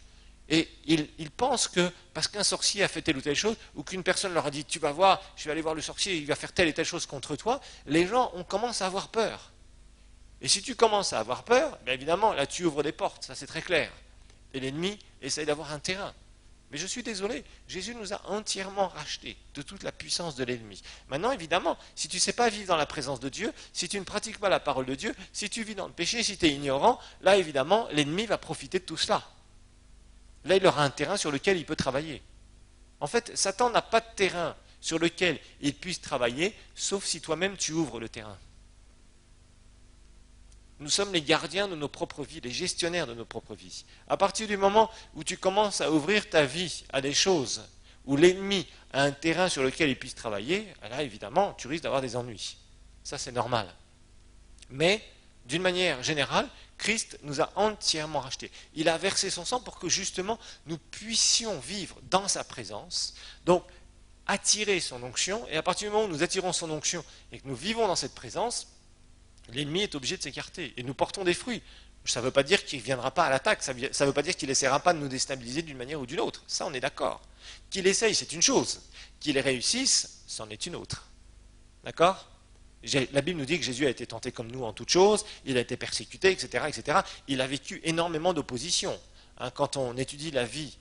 et ils pensent que, parce qu'un sorcier a fait telle ou telle chose, ou qu'une personne leur a dit, tu vas voir, je vais aller voir le sorcier, il va faire telle et telle chose contre toi, les gens commencent à avoir peur. Et si tu commences à avoir peur, bien évidemment, là tu ouvres des portes, ça c'est très clair. Et l'ennemi essaye d'avoir un terrain. Mais je suis désolé, Jésus nous a entièrement rachetés de toute la puissance de l'ennemi. Maintenant, évidemment, si tu ne sais pas vivre dans la présence de Dieu, si tu ne pratiques pas la parole de Dieu, si tu vis dans le péché, si tu es ignorant, là évidemment, l'ennemi va profiter de tout cela. Là, il aura un terrain sur lequel il peut travailler. En fait, Satan n'a pas de terrain sur lequel il puisse travailler, sauf si toi-même tu ouvres le terrain. Nous sommes les gardiens de nos propres vies, les gestionnaires de nos propres vies. À partir du moment où tu commences à ouvrir ta vie à des choses où l'ennemi a un terrain sur lequel il puisse travailler, là évidemment tu risques d'avoir des ennuis. Ça c'est normal. Mais d'une manière générale, Christ nous a entièrement rachetés. Il a versé son sang pour que justement nous puissions vivre dans sa présence. Donc attirer son onction, et à partir du moment où nous attirons son onction et que nous vivons dans cette présence, l'ennemi est obligé de s'écarter et nous portons des fruits. Ça ne veut pas dire qu'il ne viendra pas à l'attaque, ça ne veut pas dire qu'il n'essaiera pas de nous déstabiliser d'une manière ou d'une autre. Ça, on est d'accord. Qu'il essaye, c'est une chose. Qu'il réussisse, c'en est une autre. D'accord? La Bible nous dit que Jésus a été tenté comme nous en toutes choses, il a été persécuté, etc., etc. Il a vécu énormément d'opposition. Quand on étudie la vie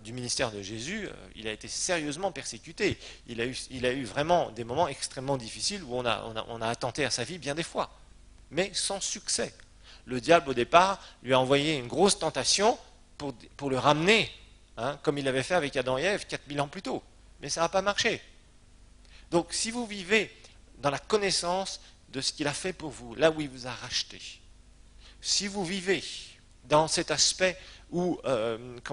du ministère de Jésus, il a été sérieusement persécuté. Il a eu vraiment des moments extrêmement difficiles où on a attenté à sa vie bien des fois, mais sans succès. Le diable, au départ, lui a envoyé une grosse tentation pour le ramener, comme il avait fait avec Adam et Ève 4000 ans plus tôt. Mais ça n'a pas marché. Donc, si vous vivez dans la connaissance de ce qu'il a fait pour vous, là où il vous a racheté, si vous vivez dans cet aspect où, vous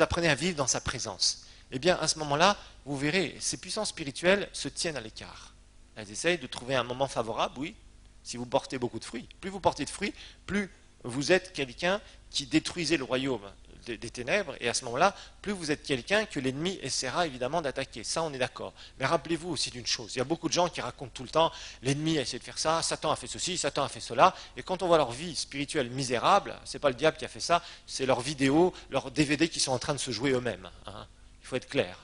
apprenez à vivre dans sa présence, eh bien, à ce moment-là, vous verrez, ces puissances spirituelles se tiennent à l'écart. Elles essayent de trouver un moment favorable, oui, si vous portez beaucoup de fruits. Plus vous portez de fruits, plus vous êtes quelqu'un qui détruisait le royaume des ténèbres, et à ce moment-là, plus vous êtes quelqu'un que l'ennemi essaiera évidemment d'attaquer. Ça, on est d'accord. Mais rappelez-vous aussi d'une chose, il y a beaucoup de gens qui racontent tout le temps, l'ennemi a essayé de faire ça, Satan a fait ceci, Satan a fait cela, et quand on voit leur vie spirituelle misérable, c'est pas le diable qui a fait ça, c'est leurs vidéos, leurs DVD qui sont en train de se jouer eux-mêmes. Il faut être clair.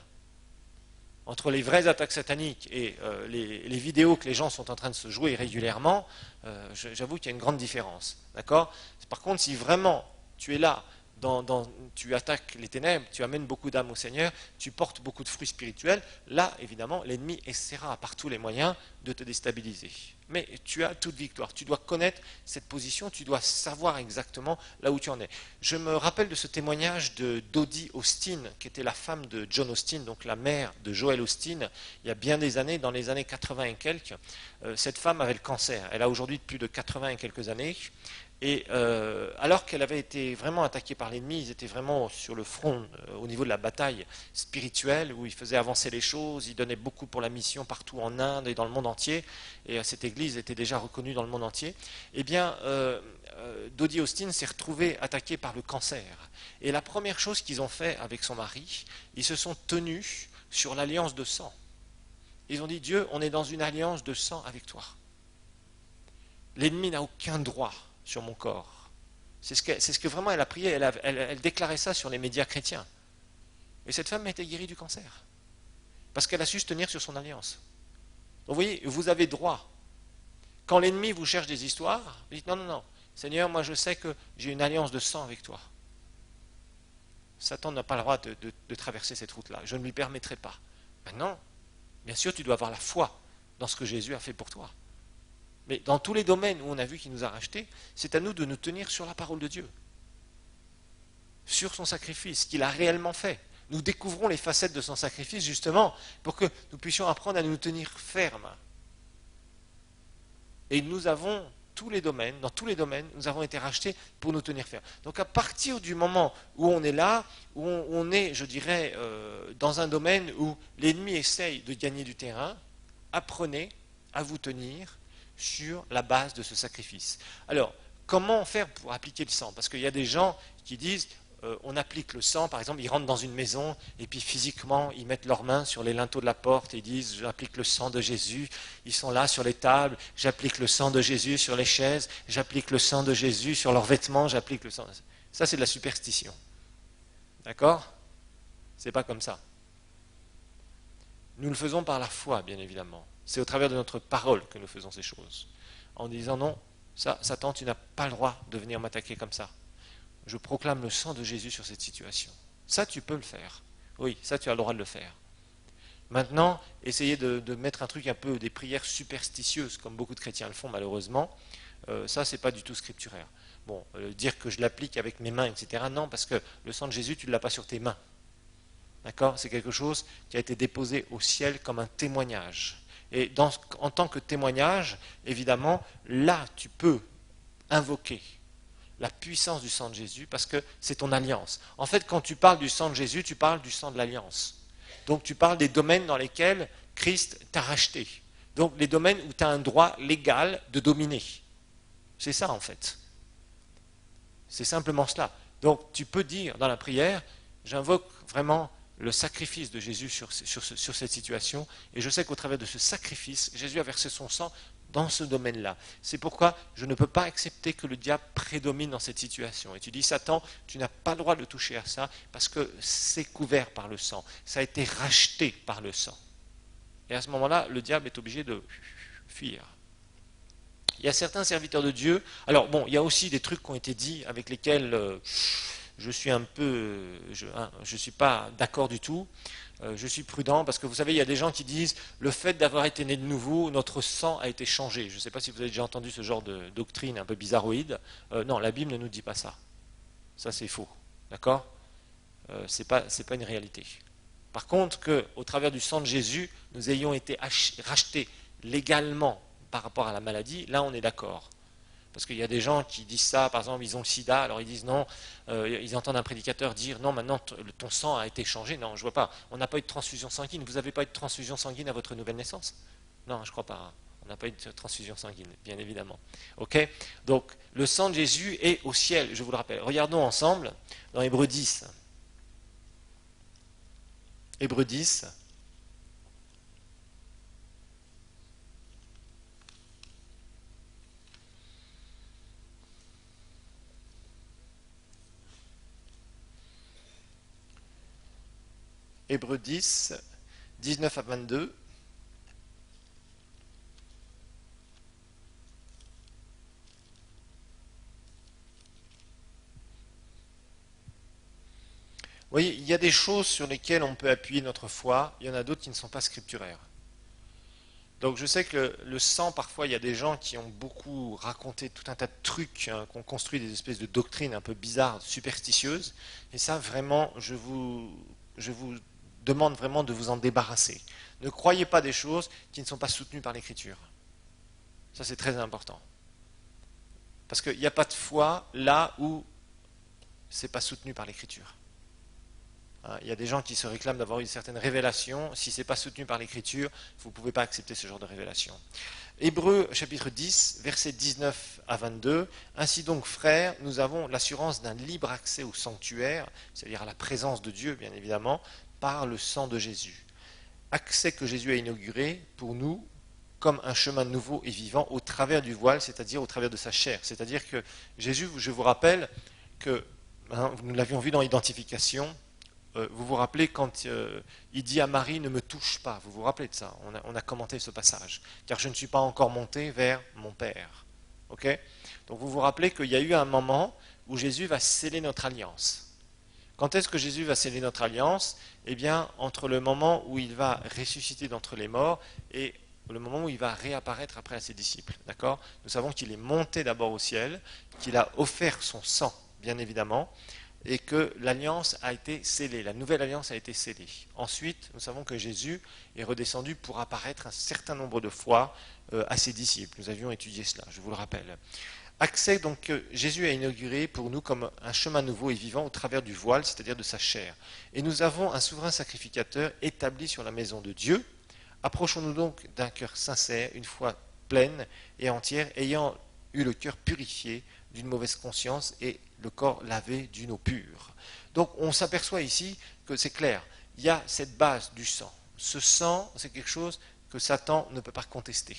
Entre les vraies attaques sataniques et les vidéos que les gens sont en train de se jouer régulièrement, j'avoue qu'il y a une grande différence. D'accord ? Par contre, si vraiment tu es là, tu attaques les ténèbres, tu amènes beaucoup d'âmes au Seigneur, tu portes beaucoup de fruits spirituels, là, évidemment, l'ennemi essaiera par tous les moyens de te déstabiliser. Mais tu as toute victoire. Tu dois connaître cette position, tu dois savoir exactement là où tu en es. Je me rappelle de ce témoignage de Dodie Austin, qui était la femme de John Austin, donc la mère de Joel Austin, il y a bien des années, dans les années 80 et quelques. Cette femme avait le cancer. Elle a aujourd'hui plus de 80 et quelques années. Et alors qu'elle avait été vraiment attaquée par l'ennemi, ils étaient vraiment sur le front au niveau de la bataille spirituelle, où ils faisaient avancer les choses, ils donnaient beaucoup pour la mission partout en Inde et dans le monde entier, et cette église était déjà reconnue dans le monde entier. Eh bien, Dodie Austin s'est retrouvée attaquée par le cancer. Et la première chose qu'ils ont fait avec son mari, ils se sont tenus sur l'alliance de sang. Ils ont dit, Dieu, on est dans une alliance de sang avec toi. L'ennemi n'a aucun droit sur mon corps. C'est ce que vraiment elle a prié, elle déclarait ça sur les médias chrétiens. Et cette femme a été guérie du cancer. Parce qu'elle a su se tenir sur son alliance. Donc vous voyez, vous avez droit. Quand l'ennemi vous cherche des histoires, vous dites non, non, non, Seigneur, moi je sais que j'ai une alliance de sang avec toi. Satan n'a pas le droit de traverser cette route-là. Je ne lui permettrai pas. Maintenant, bien sûr, tu dois avoir la foi dans ce que Jésus a fait pour toi. Mais dans tous les domaines où on a vu qu'il nous a rachetés, c'est à nous de nous tenir sur la parole de Dieu, sur son sacrifice, qu'il a réellement fait. Nous découvrons les facettes de son sacrifice justement pour que nous puissions apprendre à nous tenir fermes. Et nous avons tous les domaines, dans tous les domaines, nous avons été rachetés pour nous tenir fermes. Donc à partir du moment où on est là, où on est, je dirais, dans un domaine où l'ennemi essaye de gagner du terrain, apprenez à vous tenir sur la base de ce sacrifice. Alors, comment faire pour appliquer le sang? Parce qu'il y a des gens qui disent, on applique le sang, par exemple, ils rentrent dans une maison et puis physiquement, ils mettent leurs mains sur les linteaux de la porte et ils disent, j'applique le sang de Jésus. Ils sont là sur les tables, j'applique le sang de Jésus sur les chaises, j'applique le sang de Jésus sur leurs vêtements, j'applique le sang. Ça, c'est de la superstition. D'accord? C'est pas comme ça. Nous le faisons par la foi, bien évidemment. C'est au travers de notre parole que nous faisons ces choses. En disant non, ça, Satan, tu n'as pas le droit de venir m'attaquer comme ça. Je proclame le sang de Jésus sur cette situation. Ça, tu peux le faire. Oui, ça, tu as le droit de le faire. Maintenant, essayez de mettre un truc un peu des prières superstitieuses, comme beaucoup de chrétiens le font malheureusement. Ça, c'est pas du tout scripturaire. Bon, dire que je l'applique avec mes mains, etc. Non, parce que le sang de Jésus, tu ne l'as pas sur tes mains. D'accord? C'est quelque chose qui a été déposé au ciel comme un témoignage. Et en tant que témoignage, évidemment, là, tu peux invoquer la puissance du sang de Jésus parce que c'est ton alliance. En fait, quand tu parles du sang de Jésus, tu parles du sang de l'alliance. Donc, tu parles des domaines dans lesquels Christ t'a racheté. Donc, les domaines où tu as un droit légal de dominer. C'est ça, en fait. C'est simplement cela. Donc, tu peux dire dans la prière, j'invoque vraiment le sacrifice de Jésus sur cette situation, et je sais qu'au travers de ce sacrifice, Jésus a versé son sang dans ce domaine-là. C'est pourquoi je ne peux pas accepter que le diable prédomine dans cette situation. Et tu dis, Satan, tu n'as pas le droit de toucher à ça, parce que c'est couvert par le sang. Ça a été racheté par le sang. Et à ce moment-là, le diable est obligé de fuir. Il y a certains serviteurs de Dieu, alors bon, il y a aussi des trucs qui ont été dits avec lesquels je suis un peu, je suis pas d'accord du tout. Je suis prudent parce que vous savez, il y a des gens qui disent le fait d'avoir été né de nouveau, notre sang a été changé. Je ne sais pas si vous avez déjà entendu ce genre de doctrine un peu bizarroïde. Non, la Bible ne nous dit pas ça. Ça, c'est faux. D'accord? C'est pas une réalité. Par contre, qu'au travers du sang de Jésus, nous ayons été rachetés légalement par rapport à la maladie, là, on est d'accord. Parce qu'il y a des gens qui disent ça, par exemple, ils ont le sida, alors ils disent non, ils entendent un prédicateur dire non, maintenant ton sang a été changé. Non, je ne vois pas. On n'a pas eu de transfusion sanguine. Vous n'avez pas eu de transfusion sanguine à votre nouvelle naissance? Non, je ne crois pas. On n'a pas eu de transfusion sanguine, bien évidemment. Ok? Donc, le sang de Jésus est au ciel, je vous le rappelle. Regardons ensemble dans Hébreux 10. Hébreux 10. Hébreux 10, 19 à 22. Vous voyez, il y a des choses sur lesquelles on peut appuyer notre foi, il y en a d'autres qui ne sont pas scripturaires. Donc je sais que le sang, parfois, il y a des gens qui ont beaucoup raconté tout un tas de trucs, hein, qui ont construit des espèces de doctrines un peu bizarres, superstitieuses. Et ça, vraiment, je vous demande vraiment de vous en débarrasser. Ne croyez pas des choses qui ne sont pas soutenues par l'Écriture. Ça, c'est très important. Parce qu'il n'y a pas de foi là où c'est pas soutenu par l'Écriture. Hein, il y a des gens qui se réclament d'avoir eu une certaine révélation. Si ce n'est pas soutenu par l'Écriture, vous ne pouvez pas accepter ce genre de révélation. Hébreux chapitre 10, versets 19 à 22. Ainsi donc, frères, nous avons l'assurance d'un libre accès au sanctuaire, c'est-à-dire à la présence de Dieu, bien évidemment, par le sang de Jésus. Accès que Jésus a inauguré pour nous comme un chemin nouveau et vivant au travers du voile, c'est-à-dire au travers de sa chair. C'est-à-dire que Jésus, je vous rappelle que, hein, nous l'avions vu dans l'identification, vous vous rappelez quand il dit à Marie, ne me touche pas, vous vous rappelez de ça, on a commenté ce passage, car je ne suis pas encore monté vers mon Père. Okay, donc vous vous rappelez qu'il y a eu un moment où Jésus va sceller notre alliance. Quand est-ce que Jésus va sceller notre alliance? Eh bien, entre le moment où il va ressusciter d'entre les morts et le moment où il va réapparaître après à ses disciples. D'accord? Nous savons qu'il est monté d'abord au ciel, qu'il a offert son sang, bien évidemment, et que l'alliance a été scellée, la nouvelle alliance a été scellée. Ensuite, nous savons que Jésus est redescendu pour apparaître un certain nombre de fois à ses disciples. Nous avions étudié cela, je vous le rappelle. Accès donc que Jésus a inauguré pour nous comme un chemin nouveau et vivant au travers du voile, c'est-à-dire de sa chair. Et nous avons un souverain sacrificateur établi sur la maison de Dieu. Approchons-nous donc d'un cœur sincère, une foi pleine et entière, ayant eu le cœur purifié d'une mauvaise conscience et le corps lavé d'une eau pure. Donc on s'aperçoit ici que c'est clair, il y a cette base du sang. Ce sang, c'est quelque chose que Satan ne peut pas contester.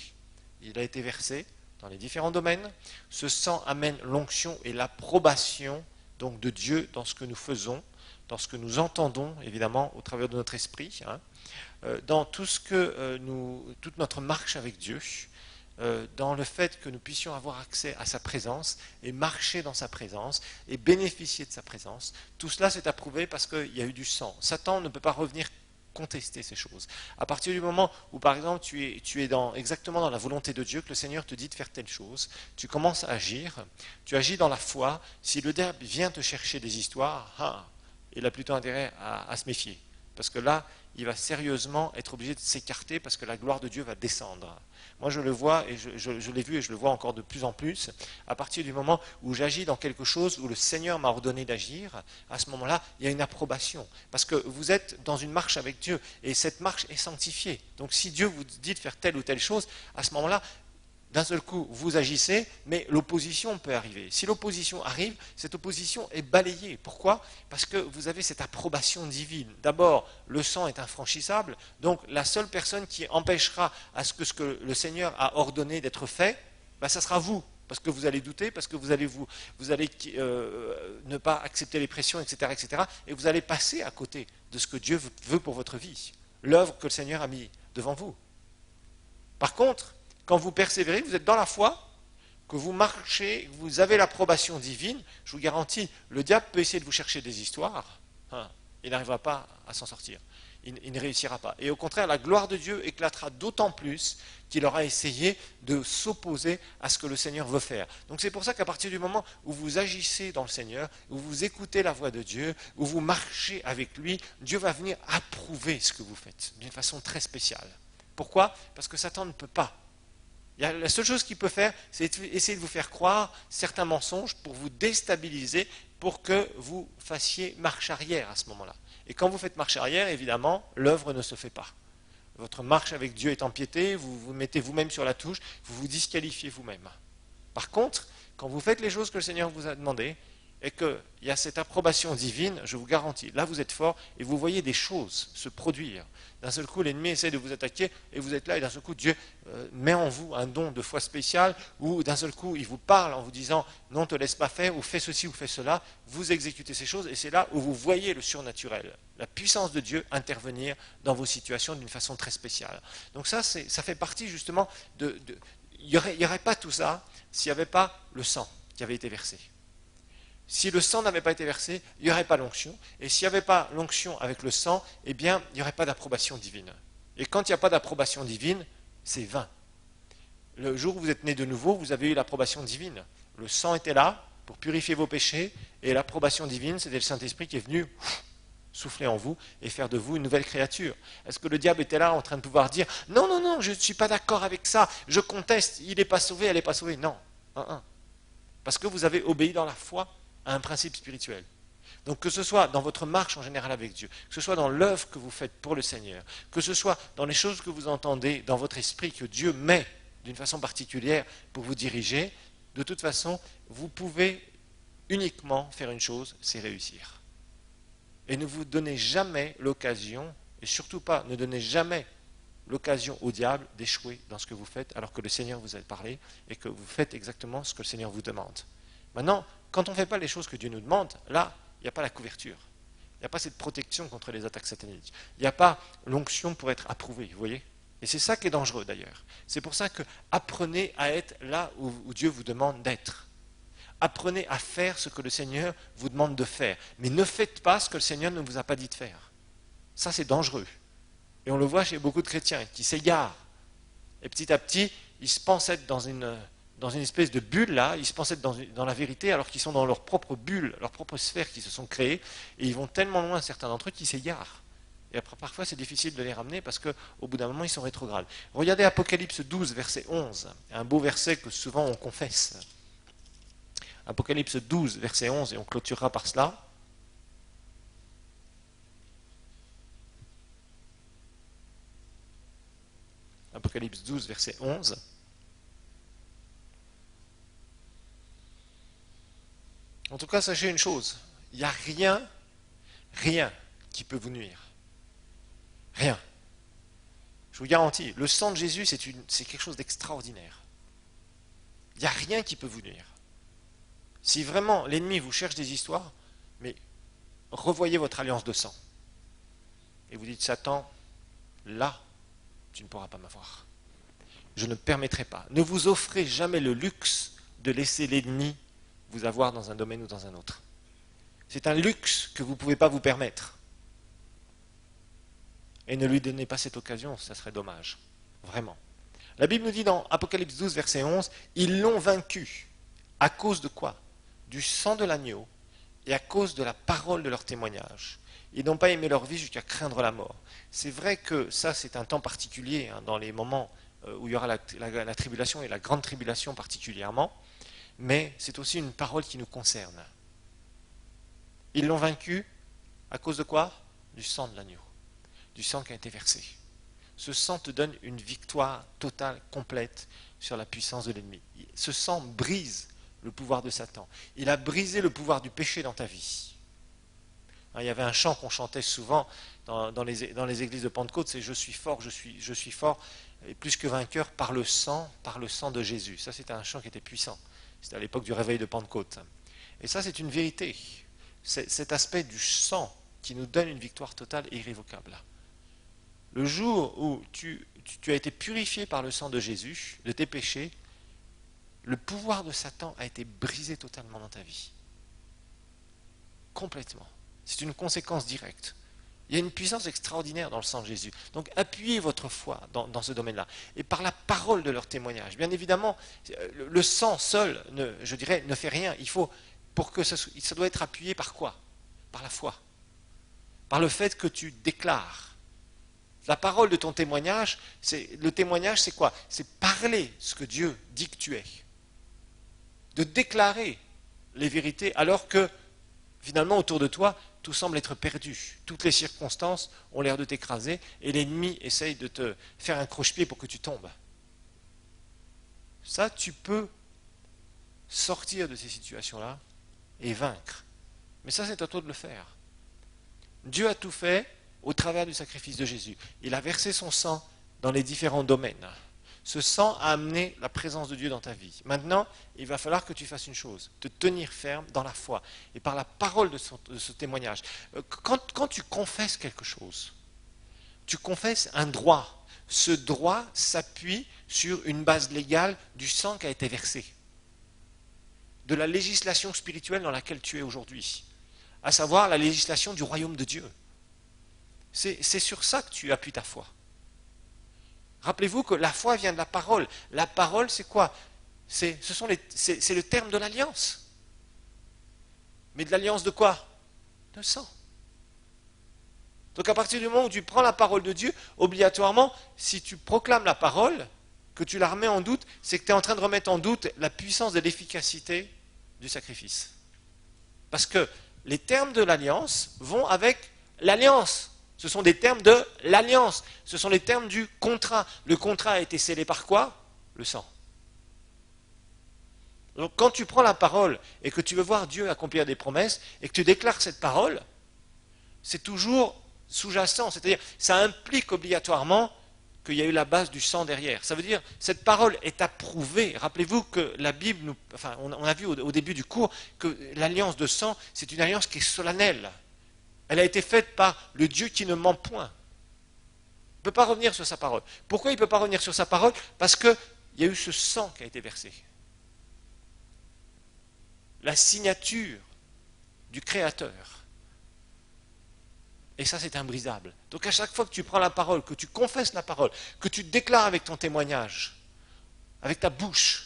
Il a été versé dans les différents domaines. Ce sang amène l'onction et l'approbation donc de Dieu dans ce que nous faisons, dans ce que nous entendons, évidemment, au travers de notre esprit, hein, dans tout ce que toute notre marche avec Dieu, dans le fait que nous puissions avoir accès à sa présence et marcher dans sa présence et bénéficier de sa présence. Tout cela s'est approuvé parce qu'il y a eu du sang. Satan ne peut pas revenir contester ces choses. À partir du moment où, par exemple, tu es exactement dans la volonté de Dieu, que le Seigneur te dit de faire telle chose, tu commences à agir, tu agis dans la foi. Si le diable vient te chercher des histoires, il a plutôt intérêt à se méfier. Parce que là, il va sérieusement être obligé de s'écarter parce que la gloire de Dieu va descendre. Moi, je le vois, et je l'ai vu, et je le vois encore de plus en plus, à partir du moment où j'agis dans quelque chose où le Seigneur m'a ordonné d'agir, à ce moment-là, il y a une approbation. Parce que vous êtes dans une marche avec Dieu, et cette marche est sanctifiée. Donc si Dieu vous dit de faire telle ou telle chose, à ce moment-là, d'un seul coup, vous agissez, mais l'opposition peut arriver. Si l'opposition arrive, cette opposition est balayée. Pourquoi? Parce que vous avez cette approbation divine. D'abord, le sang est infranchissable, donc la seule personne qui empêchera à ce que le Seigneur a ordonné d'être fait, ça sera vous. Parce que vous allez douter, parce que vous allez ne pas accepter les pressions, etc., etc., et vous allez passer à côté de ce que Dieu veut pour votre vie, l'œuvre que le Seigneur a mis devant vous. Par contre, quand vous persévérez, vous êtes dans la foi, que vous marchez, que vous avez l'approbation divine, je vous garantis, le diable peut essayer de vous chercher des histoires, il n'arrivera pas à s'en sortir, il ne réussira pas. Et au contraire, la gloire de Dieu éclatera d'autant plus qu'il aura essayé de s'opposer à ce que le Seigneur veut faire. Donc c'est pour ça qu'à partir du moment où vous agissez dans le Seigneur, où vous écoutez la voix de Dieu, où vous marchez avec lui, Dieu va venir approuver ce que vous faites d'une façon très spéciale. Pourquoi? Parce que Satan ne peut pas. La seule chose qu'il peut faire, c'est essayer de vous faire croire certains mensonges pour vous déstabiliser, pour que vous fassiez marche arrière à ce moment-là. Et quand vous faites marche arrière, évidemment, l'œuvre ne se fait pas. Votre marche avec Dieu est empiétée, vous vous mettez vous-même sur la touche, vous vous disqualifiez vous-même. Par contre, quand vous faites les choses que le Seigneur vous a demandées, et qu'il y a cette approbation divine, je vous garantis, là vous êtes fort et vous voyez des choses se produire. D'un seul coup, l'ennemi essaie de vous attaquer et vous êtes là et d'un seul coup, Dieu met en vous un don de foi spécial où d'un seul coup, il vous parle en vous disant « non, ne te laisse pas faire » ou « fais ceci » ou « fais cela ». Vous exécutez ces choses et c'est là où vous voyez le surnaturel, la puissance de Dieu intervenir dans vos situations d'une façon très spéciale. Donc ça fait partie justement il n'y aurait pas tout ça s'il n'y avait pas le sang qui avait été versé. Si le sang n'avait pas été versé, il n'y aurait pas l'onction. Et s'il n'y avait pas l'onction avec le sang, eh bien, il n'y aurait pas d'approbation divine. Et quand il n'y a pas d'approbation divine, c'est vain. Le jour où vous êtes né de nouveau, vous avez eu l'approbation divine. Le sang était là pour purifier vos péchés, et l'approbation divine, c'était le Saint-Esprit qui est venu souffler en vous et faire de vous une nouvelle créature. Est-ce que le diable était là en train de pouvoir dire « Non, non, non, je ne suis pas d'accord avec ça, je conteste, il n'est pas sauvé, elle n'est pas sauvée ». Non, parce que vous avez obéi dans la foi à un principe spirituel. Donc que ce soit dans votre marche en général avec Dieu, que ce soit dans l'œuvre que vous faites pour le Seigneur, que ce soit dans les choses que vous entendez dans votre esprit, que Dieu met d'une façon particulière pour vous diriger, de toute façon, vous pouvez uniquement faire une chose, c'est réussir. Et ne vous donnez jamais l'occasion, et surtout pas, ne donnez jamais l'occasion au diable d'échouer dans ce que vous faites, alors que le Seigneur vous a parlé, et que vous faites exactement ce que le Seigneur vous demande. Maintenant, quand on ne fait pas les choses que Dieu nous demande, là, il n'y a pas la couverture. Il n'y a pas cette protection contre les attaques sataniques. Il n'y a pas l'onction pour être approuvé, vous voyez ? Et c'est ça qui est dangereux d'ailleurs. C'est pour ça que apprenez à être là où Dieu vous demande d'être. Apprenez à faire ce que le Seigneur vous demande de faire. Mais ne faites pas ce que le Seigneur ne vous a pas dit de faire. Ça, c'est dangereux. Et on le voit chez beaucoup de chrétiens qui s'égarent. Et petit à petit, ils se pensent être dans une espèce de bulle, là, ils se pensent être dans la vérité, alors qu'ils sont dans leur propre bulle, leur propre sphère qui se sont créées, et ils vont tellement loin, certains d'entre eux, qu'ils s'égarent. Et après, parfois, c'est difficile de les ramener parce qu'au bout d'un moment, ils sont rétrogrades. Regardez Apocalypse 12, verset 11, un beau verset que souvent on confesse. Apocalypse 12, verset 11, et on clôturera par cela. Apocalypse 12, verset 11. En tout cas, sachez une chose, il n'y a rien qui peut vous nuire. Rien. Je vous garantis, le sang de Jésus, c'est quelque chose d'extraordinaire. Il n'y a rien qui peut vous nuire. Si vraiment l'ennemi vous cherche des histoires, mais revoyez votre alliance de sang. Et vous dites, Satan, là, tu ne pourras pas m'avoir. Je ne permettrai pas. Ne vous offrez jamais le luxe de laisser l'ennemi vous avoir dans un domaine ou dans un autre. C'est un luxe que vous ne pouvez pas vous permettre. Et ne lui donnez pas cette occasion, ça serait dommage. Vraiment. La Bible nous dit dans Apocalypse 12, verset 11, ils l'ont vaincu. À cause de quoi ? Du sang de l'agneau et à cause de la parole de leur témoignage. Ils n'ont pas aimé leur vie jusqu'à craindre la mort. C'est vrai que ça, c'est un temps particulier, dans les moments où il y aura la tribulation et la grande tribulation particulièrement, mais c'est aussi une parole qui nous concerne. Ils l'ont vaincu à cause de quoi ? Du sang de l'agneau, du sang qui a été versé. Ce sang te donne une victoire totale, complète sur la puissance de l'ennemi. Ce sang brise le pouvoir de Satan. Il a brisé le pouvoir du péché dans ta vie. Il y avait un chant qu'on chantait souvent dans les églises de Pentecôte, c'est « Je suis fort, je suis fort, et plus que vainqueur par le sang de Jésus ». Ça, c'était un chant qui était puissant. C'était à l'époque du réveil de Pentecôte. Et ça, c'est une vérité. C'est cet aspect du sang qui nous donne une victoire totale et irrévocable. Le jour où tu as été purifié par le sang de Jésus, de tes péchés, le pouvoir de Satan a été brisé totalement dans ta vie. Complètement. C'est une conséquence directe. Il y a une puissance extraordinaire dans le sang de Jésus. Donc appuyez votre foi dans ce domaine-là. Et par la parole de leur témoignage. Bien évidemment, le sang seul, ne fait rien. Il faut, pour que ça doit être appuyé par quoi ? Par la foi. Par le fait que tu déclares. La parole de ton témoignage, le témoignage, c'est quoi ? C'est parler ce que Dieu dit que tu es. De déclarer les vérités alors que, finalement, autour de toi, tout semble être perdu. Toutes les circonstances ont l'air de t'écraser et l'ennemi essaye de te faire un croche-pied pour que tu tombes. Ça, tu peux sortir de ces situations-là et vaincre. Mais ça, c'est à toi de le faire. Dieu a tout fait au travers du sacrifice de Jésus. Il a versé son sang dans les différents domaines. Ce sang a amené la présence de Dieu dans ta vie. Maintenant, il va falloir que tu fasses une chose, te tenir ferme dans la foi et par la parole de ce témoignage. Quand tu confesses quelque chose, tu confesses un droit. Ce droit s'appuie sur une base légale du sang qui a été versé, de la législation spirituelle dans laquelle tu es aujourd'hui, à savoir la législation du royaume de Dieu. C'est sur ça que tu appuies ta foi. Rappelez-vous que la foi vient de la parole. La parole, c'est quoi? C'est le terme de l'alliance. Mais de l'alliance de quoi? De sang. Donc à partir du moment où tu prends la parole de Dieu, obligatoirement, si tu proclames la parole, que tu la remets en doute, c'est que tu es en train de remettre en doute la puissance et l'efficacité du sacrifice. Parce que les termes de l'alliance vont avec l'alliance. Ce sont des termes de l'alliance. Ce sont les termes du contrat. Le contrat a été scellé par quoi? Le sang. Donc quand tu prends la parole et que tu veux voir Dieu accomplir des promesses et que tu déclares cette parole, c'est toujours sous-jacent. C'est-à-dire, ça implique obligatoirement qu'il y a eu la base du sang derrière. Ça veut dire, cette parole est approuvée. Rappelez-vous que la Bible, on a vu au début du cours que l'alliance de sang, c'est une alliance qui est solennelle. Elle a été faite par le Dieu qui ne ment point. Il ne peut pas revenir sur sa parole. Pourquoi il ne peut pas revenir sur sa parole? Parce qu'il y a eu ce sang qui a été versé. La signature du Créateur. Et ça, c'est imbrisable. Donc à chaque fois que tu prends la parole, que tu confesses la parole, que tu déclares avec ton témoignage, avec ta bouche,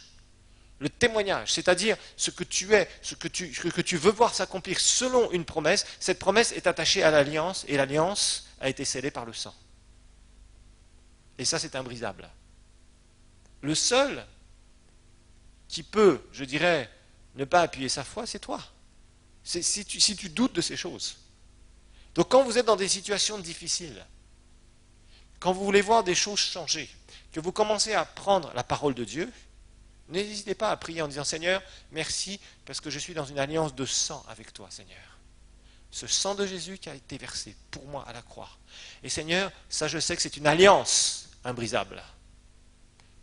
le témoignage, c'est-à-dire ce que tu es, ce que tu veux voir s'accomplir selon une promesse, cette promesse est attachée à l'alliance, et l'alliance a été scellée par le sang. Et ça, c'est imbrisable. Le seul qui peut, je dirais, ne pas appuyer sa foi, c'est toi. C'est si tu doutes de ces choses. Donc quand vous êtes dans des situations difficiles, quand vous voulez voir des choses changer, que vous commencez à prendre la parole de Dieu, n'hésitez pas à prier en disant « Seigneur, merci parce que je suis dans une alliance de sang avec toi, Seigneur. Ce sang de Jésus qui a été versé pour moi à la croix. Et Seigneur, ça je sais que c'est une alliance imbrisable.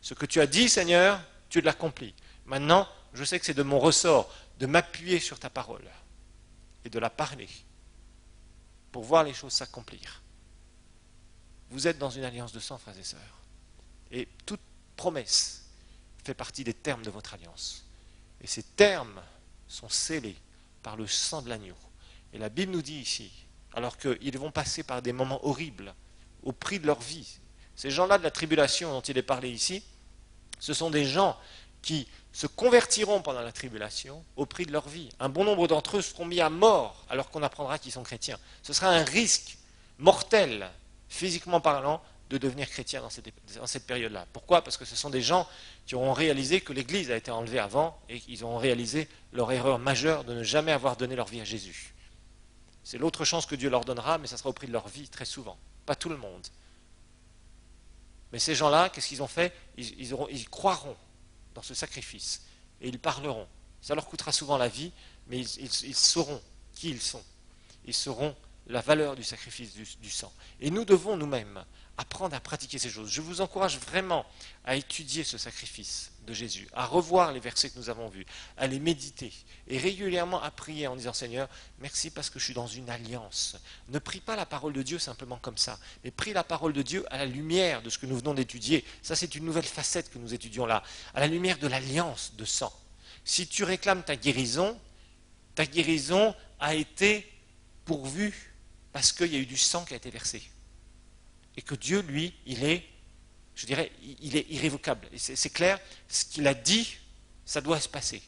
Ce que tu as dit, Seigneur, tu l'accomplis. Maintenant, je sais que c'est de mon ressort de m'appuyer sur ta parole et de la parler pour voir les choses s'accomplir. Vous êtes dans une alliance de sang, frères et sœurs. Et toute promesse fait partie des termes de votre alliance. Et ces termes sont scellés par le sang de l'agneau. Et la Bible nous dit ici, alors qu'ils vont passer par des moments horribles, au prix de leur vie. Ces gens-là de la tribulation dont il est parlé ici, ce sont des gens qui se convertiront pendant la tribulation au prix de leur vie. Un bon nombre d'entre eux seront mis à mort alors qu'on apprendra qu'ils sont chrétiens. Ce sera un risque mortel, physiquement parlant, de devenir chrétien dans cette période-là. Pourquoi? Parce que ce sont des gens qui auront réalisé que l'Église a été enlevée avant et qu'ils auront réalisé leur erreur majeure de ne jamais avoir donné leur vie à Jésus. C'est l'autre chance que Dieu leur donnera, mais ça sera au prix de leur vie très souvent. Pas tout le monde. Mais ces gens-là, qu'est-ce qu'ils ont fait? Ils croiront dans ce sacrifice et ils parleront. Ça leur coûtera souvent la vie, mais ils sauront qui ils sont. Ils sauront la valeur du sacrifice du sang. Et nous devons nous-mêmes apprendre à pratiquer ces choses. Je vous encourage vraiment à étudier ce sacrifice de Jésus, à revoir les versets que nous avons vus, à les méditer et régulièrement à prier en disant « Seigneur, merci parce que je suis dans une alliance ». Ne prie pas la parole de Dieu simplement comme ça, mais prie la parole de Dieu à la lumière de ce que nous venons d'étudier. Ça, c'est une nouvelle facette que nous étudions là, à la lumière de l'alliance de sang. Si tu réclames ta guérison a été pourvue parce qu'il y a eu du sang qui a été versé. Et que Dieu, lui, il est irrévocable. C'est clair, ce qu'il a dit, ça doit se passer.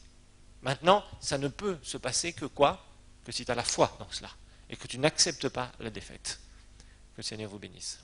Maintenant, ça ne peut se passer que quoi? Que si tu as la foi dans cela. Et que tu n'acceptes pas la défaite. Que le Seigneur vous bénisse.